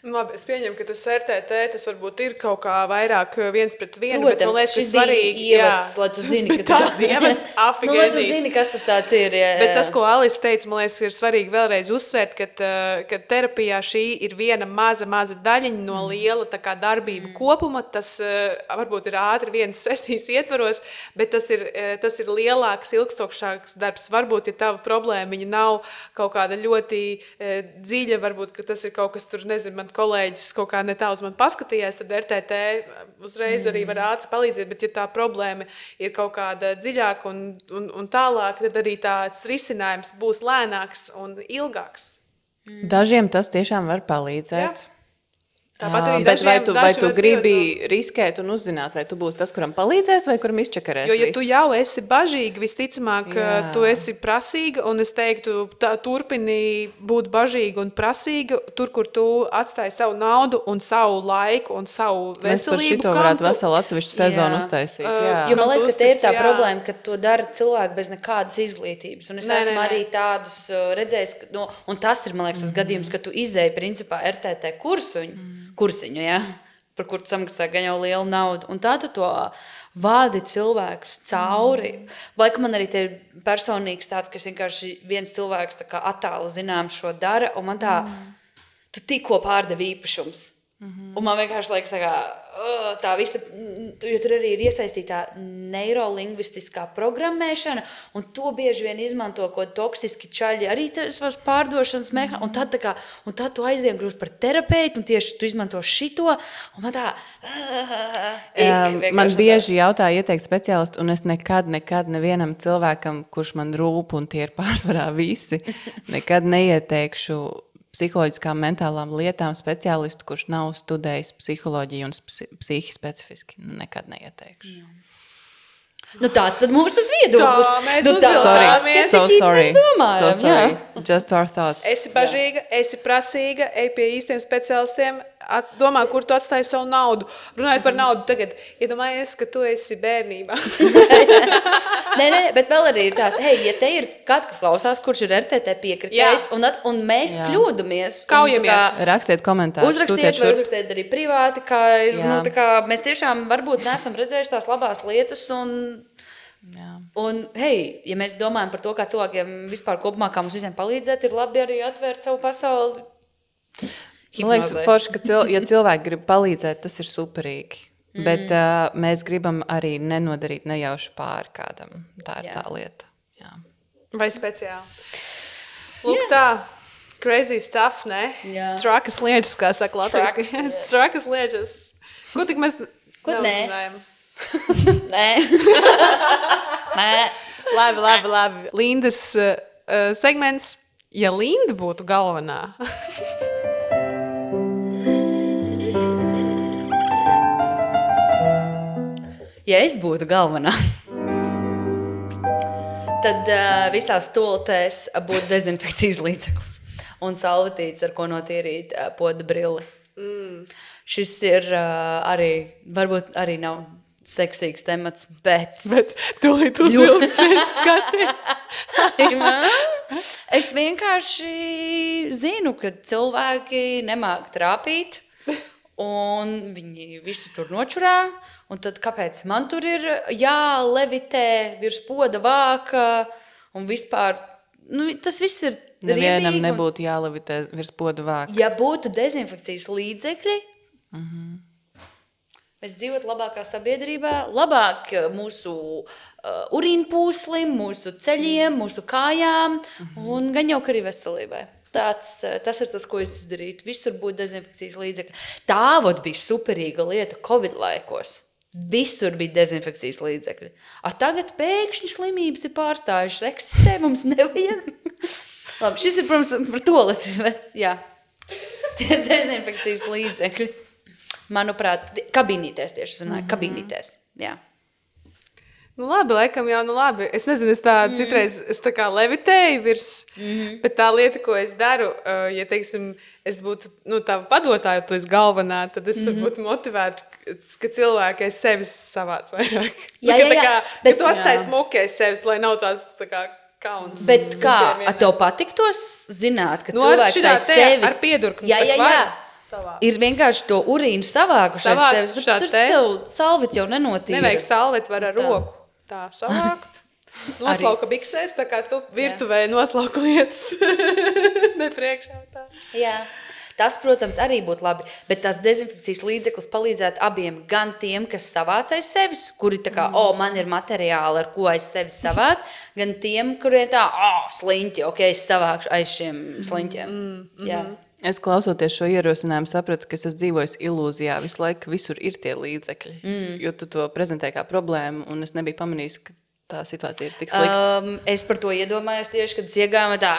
Labi, es pieņemu, ka tas RTT, tas varbūt ir kaut kā vairāk viens pret vienu, Protams, bet man liekas, ka šis bija svarīgi, ievads, lai tu zini, ka tāds ievads, nu, lai tu zini, kas tas tāds ir. Jā. Bet tas, ko Alise teica, man liekas, ir svarīgi vēlreiz uzsvērt, ka terapijā šī ir viena maza daļiņa no liela tā kā darbību kopuma. Tas varbūt ir ātri vienas sesijas ietvaros, bet tas ir lielāks, ilgstošāks darbs. Varbūt, ja tava problēmiņa nav kaut kāda ļoti dziļa, varbūt, ka tas ir kaut kas tur, nezinu, man kolēģis kaut kā ne tā uz mani paskatījās, tad RTT uzreiz arī var ātri palīdzēt, bet ja tā problēma ir kaut kāda dziļāka un tālāk, tad arī tāds risinājums būs lēnāks un ilgāks. Dažiem tas tiešām var palīdzēt. Jā. Tāpat arī Bet vai daži tu var gribi dzīvot riskēt un uzzināt, vai tu būsi tas, kuram palīdzēs, vai kuram izčakarēs Jo, ja visu? tu jau esi bažīga, visticamāk, Jā. tu esi prasīga, un es teiktu, turpini būt bažīga un prasīga, tur, kur tu atstāji savu naudu un savu laiku un savu veselību. Mēs par šito varētu veselu atsevišķu sezonu uztaisīt. Jā. Jo man liekas, ka te ir tā jā. problēma, ka to dara cilvēki bez nekādas izglītības. Un es Nē, esmu nē, nē. arī tādus redzējis, un tas ir, man liekas, tas gadījums, ka tu izēji principā RTT kursiņu, ja, par kur tu samaksā gan jau lielu naudu. Un tā tu to vādi cilvēkus cauri. Laikam man arī te ir personīgs tāds, ka vienkārši viens cilvēks tā kā attāli zinām šo dara, un man tā, tu tikko pārdevi īpašums. Un man vienkārši liekas tā visa, jo tur arī ir iesaistītā neirolingvistiskā programmēšana, un to bieži vien izmanto kaut toksiski čaļi, arī tas var pārdošanas mehānismu, un tad tu aiziem kļūst par terapeitu, un tieši tu izmanto šito, un man tā, Man bieži jautā ieteikt speciālistu, un es nekad nevienam cilvēkam, kurš man rūp, un tie ir pārsvarā visi, nekad neieteikšu psiholoģiskām mentālām lietām speciālistu, kurš nav studējis psiholoģiju un psihi specifiski. Nekad neieteikšu. Nu tāds tad mums tas viedoklis. Tā, mēs Nu, tā- uzvilkāmies. So sorry. Mēs domājam, So sorry. jā. Just our thoughts. Esi bažīga, esi prasīga, ej pie īstiem speciālistiem, domā, kur tu atstāji savu naudu. Runājot par naudu tagad, iedomājies, ka tu esi bērnībā. Nē, bet vēl arī ir tāds, hei, ja te ir kāds, kas klausās, kurš ir RTT piekritējis, un mēs Jā. kļūdamies. Kaujamies. Rakstiet komentārus. Uzrakstiet vai uzrakstiet arī privāti, kā ir, Jā. tā kā mēs tiešām varbūt neesam redzējuši tās labās lietas un hei, ja mēs domājam par to, kā cilvēkiem vispār kopumā, kā mums visiem palīdzēt, ir labi arī atvērt savu pasauli. Man liekas, forši, ka ja cilvēki grib palīdzēt, tas ir superīgi. Bet mēs gribam arī nenodarīt nejauši pāri kādam. Tā ir tā lieta. Jā. Vai speciāli. Lūk tā, crazy stuff, ne? Jā. Trakas lietas, kā saka latviski. Trakas lietas. Trakas lietas. Ko tik mēs Ko nē? neuzzinājām? Nē. Nē. Labi. Lindas segments, ja Linda būtu galvenā. Ja es būtu galvenā, tad visās toaletēs būtu dezinfekcijas līdzeklis un salvetītes, ar ko notīrīt poda brilli. Šis ir arī, varbūt arī nav seksīgs temats, bet Tūlīt uzvilksies, skaties. es vienkārši zinu, ka cilvēki nemāk trāpīt, un viņi visu tur nočurā. Un tad kāpēc man tur ir jālevitē virs poda vāka un vispār, tas viss ir Nevienam riebīgi un- nebūtu jālevitē virs poda vāka. Ja būtu dezinfekcijas līdzekļi, mēs dzīvotu labākā sabiedrībā, labāk mūsu urīnpūslim, mūsu ceļiem, mūsu kājām un gan jau arī veselībai. Tas ir tas, ko es izdarītu. Visur būtu dezinfekcijas līdzekļi. Tā bija superīga lieta Covid laikos. Visur bija dezinfekcijas līdzekļi. Tagad pēkšņi slimības ir pārstājušas. Eksistē, mums nevajag. Labi, šis ir, protams, par toaleti, bet jā. Tie dezinfekcijas līdzekļi. Manuprāt, kabīnītēs tieši runāju. Kabīnītēs, jā. Nu, labi, laikam jau, nu, labi. Es nezinu, es tā citreiz es tā kā levitēju virs, bet tā lieta, ko es daru, ja, teiksim, es būtu, nu, tā padotāja, tu esi galvenā, tad es būtu motivētu, ka cilvēki aiz sevis savāc vairāk. Jā, Nu, ka tā kā, bet- ka tu atstāji smuki aiz sevis, lai nav tās, tā kā, kauns. Bet kā, Citiem ar tev patiktos zināt, ka Nu, ar cilvēks šitā aiz te, sevis... ar piedurkni, Jā, bet jā, var jā. savākt. Ir vienkārši to urīnu savākuši aiz Savāc sevis, bet šitā tur te. sev salvit jau nenotīra. Nevajag salvet, var ar Tā. roku tā savākt. Noslauka biksēs, tā kā tu virtuvē noslauka lietas. Ne priekšā tā. Jā. Tas, protams, arī būtu labi, bet tas dezinfekcijas līdzeklis palīdzētu abiem, gan tiem, kas savāc aiz sevis, kuri tā kā, man ir materiāli, ar ko aiz sevis savākt, gan tiem, kuriem tā, sliņķi, ok, es savākšu aiz šiem sliņķiem. Jā. Es klausoties šo ierosinājumu, sapratu, ka es esmu dzīvojis ilūzijā. Visu laiku visur ir tie līdzekļi. Jo tu to prezentē kā problēmu, un es nebiju pamanījis, ka tā situācija ir tik slikta. Es par to iedomājos tieši, kad iegājām tā,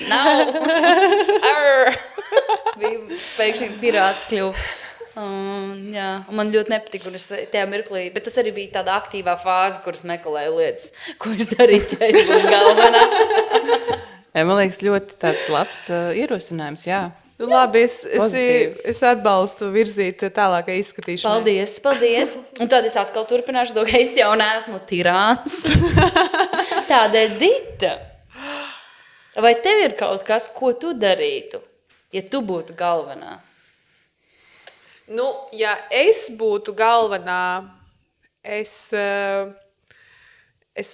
nav, bija pēkšņi pirāts kļuva. Jā, un man ļoti nepatika, un es tajā mirklī, bet tas arī bija tāda aktīvā fāze, kuras meklēju lietas, ko es darīju, ja es būtu galvenā. Man liekas, ļoti tāds labs ierosinājums, jā. Nu, labi, Pozitīvi. es atbalstu virzīt tālākai izskatīšanai. Paldies, paldies. Un tad es atkal turpināšu to, ka es jau neesmu tirāns. Tādēļ, Dita, vai tev ir kaut kas, ko tu darītu, ja tu būtu galvenā? Nu, ja es būtu galvenā, es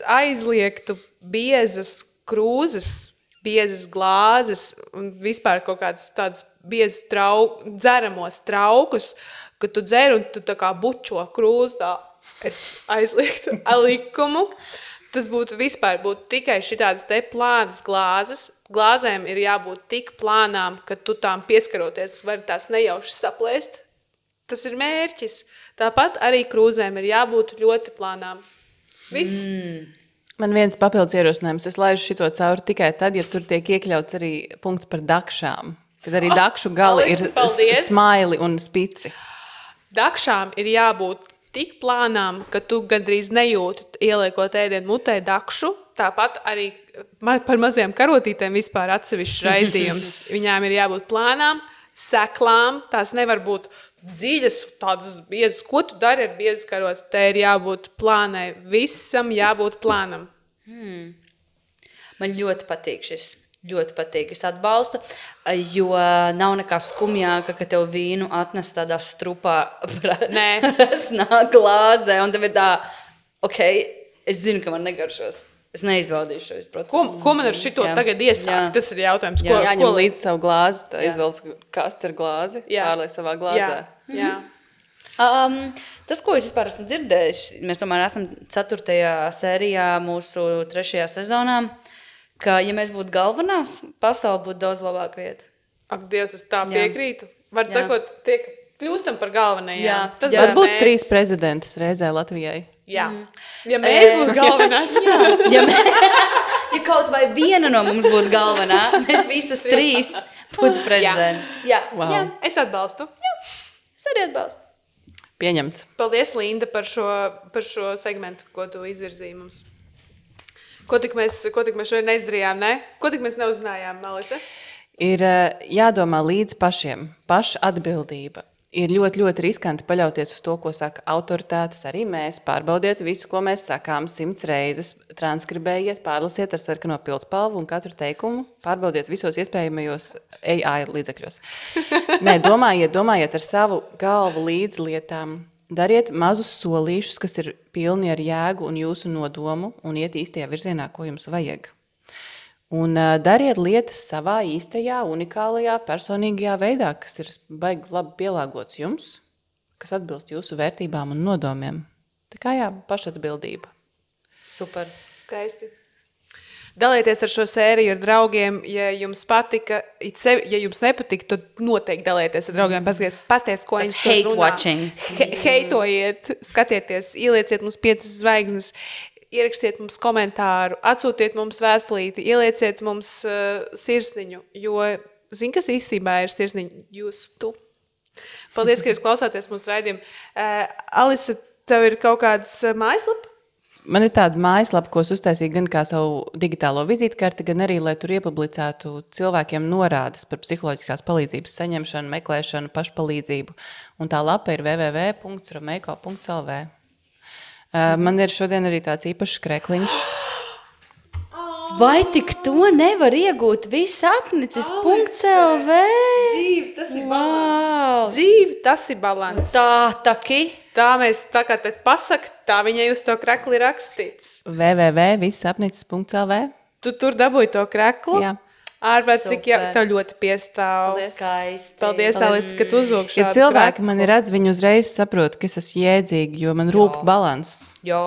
aizliegtu biezas krūzes, biezas glāzes un vispār kaut kādus tādus biezus dzeramos traukus, ka tu dzer un tu tā kā bučo krūzi, tā es aizliegtu likumu. Tas būtu vispār tikai šitādas te plānas glāzes. Glāzēm ir jābūt tik plānām, ka tu tām pieskaroties vari tās nejauši saplēst. Tas ir mērķis. Tāpat arī krūzēm ir jābūt ļoti plānām. Viss. Man viens papildus ierosinājums. Es laižu šito cauri tikai tad, ja tur tiek iekļauts arī punkts par dakšām. Tad arī dakšu gali ir Alisa, paldies. smaili un spici. Dakšām ir jābūt tik plānām, ka tu gandrīz nejūti ieliekot ēdienu mutē dakšu. Tāpat arī par mazajām karotītēm vispār atsevišķs raidījums. Viņām ir jābūt plānām, seklām. Tās nevar būt dziļas, tādas biezas. Ko tu dari ar biezu karotu? Te ir jābūt plānai. Visam jābūt plānam. Man ļoti patīk šis. Ļoti patīk. Es atbalstu, jo nav nekā skumjāka, ka tev vīnu atnes tādā strupā rasnā glāzē, un tev ir tā, ok, es zinu, ka man negaršos. Es neizbaudīšu šo visu procesu. Ko man ar šito tagad iesākt? Tas ir jautājums. Jā, jāņem ko līdzi savu glāzi, izvelc kastu ar glāzi, pārliek savā glāzē. Jā. Tas, ko es vispār esmu dzirdējis, mēs tomēr esam 4. sērijā mūsu 3. sezonā, ka, ja mēs būtu galvenās, pasaule būtu daudz labāka vieta. Ak, Dievs, es tā Jā. piekrītu. Var Jā. sakot, kļūstam par galvenajām. Jā. Tas Jā. Varbūt mērķis. 3 prezidentas reizē Latvijai. Jā. Ja mēs būtu galvenās. Ja kaut vai viena no mums būtu galvenā, mēs visas 3 būtu prezidents. Jā. Wow. Jā. Es atbalstu. Es arī atbalstu. Pieņemts. Paldies, Linda, par šo segmentu, ko tu izvirzīji mums. Ko tik mēs šodien neizdarījām, ne? Ko tik mēs neuzzinājām, Alise? Ir jādomā līdz pašiem. Paša atbildība. Ir ļoti, ļoti riskanti paļauties uz to, ko saka autoritātes. Arī mēs pārbaudiet visu, ko mēs sakām 100 reizes. Transkribējiet, pārlasiet ar sarkano pildspalvu un katru teikumu. Pārbaudiet visos iespējamajos AI līdzekļos. Nē, domājiet ar savu galvu līdz lietām. Dariet mazus solīšus, kas ir pilni ar jēgu un jūsu nodomu un iet īstajā virzienā, ko jums vajag. Un dariet lietas savā īstajā, unikālajā, personīgajā veidā, kas ir baigi labi pielāgots jums, kas atbilst jūsu vērtībām un nodomiem. Tā kā jā, pašatbildība. Super. Skaisti. Dalieties ar šo sēriju ar draugiem, ja jums patika. Ja jums nepatika, tad noteikti dalieties ar draugiem. Pasties, ko Tas viņš tur hate runā. watching. Heitojiet, skatieties, ielieciet mums 5 zvaigznes, ierakstiet mums komentāru, atsūtiet mums vēstulīti, ielieciet mums sirsniņu, jo, zin, kas īstenībā ir sirsniņu? Tu. Paldies, ka jūs klausāties mūsu raidījumu. Alisa, Tev ir kaut kāds mājaslapa? Man ir tāda mājaslapa, ko es uztaisīju gan kā savu digitālo vizītkarti, gan arī, lai tur iepublicētu cilvēkiem norādes par psiholoģiskās palīdzības saņemšanu, meklēšanu, pašpalīdzību. Un tā lapa ir www.romeiko.lv. Man ir šodien arī tāds īpašs krekliņš. Vai tik to nevar iegūt visapnicis.lv? Dzīve, tas ir balans. Dzīve, tas ir balans. Tā, taki. Tā mēs tā kā te pasaka, tā viņai uz to krekli rakstīts. www.visapnicis.lv. Tu tur dabūji to kreklu? Jā. Ārpēc, cik jau Super. tev ļoti piestāv. Skaisti. Paldies, Alis, ka tu uzlūk Ja šādu cilvēki kreklu. mani redz, viņi uzreiz saprot, ka es esmu jēdzīga, jo man rūp balans. Jā,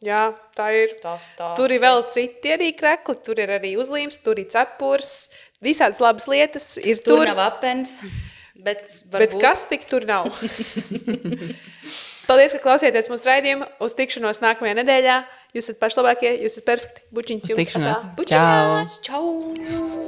Jā, tā ir. tas. Tur ir vēl citi arī krekli, tur ir arī uzlīmes, tur ir cepurs. Visādas labas lietas ir Tur tur. nav apens, bet Bet varbūt. kas tik tur nav? Paldies, ka klausieties mūsu raidījumu. Uz tikšanos nākamajā nedēļā. Jūs esat pašlabākie, jūs esat perfekti. Bučiņas Uz jums. tikšanos. Atā. Bučiņās. Čau! Čau!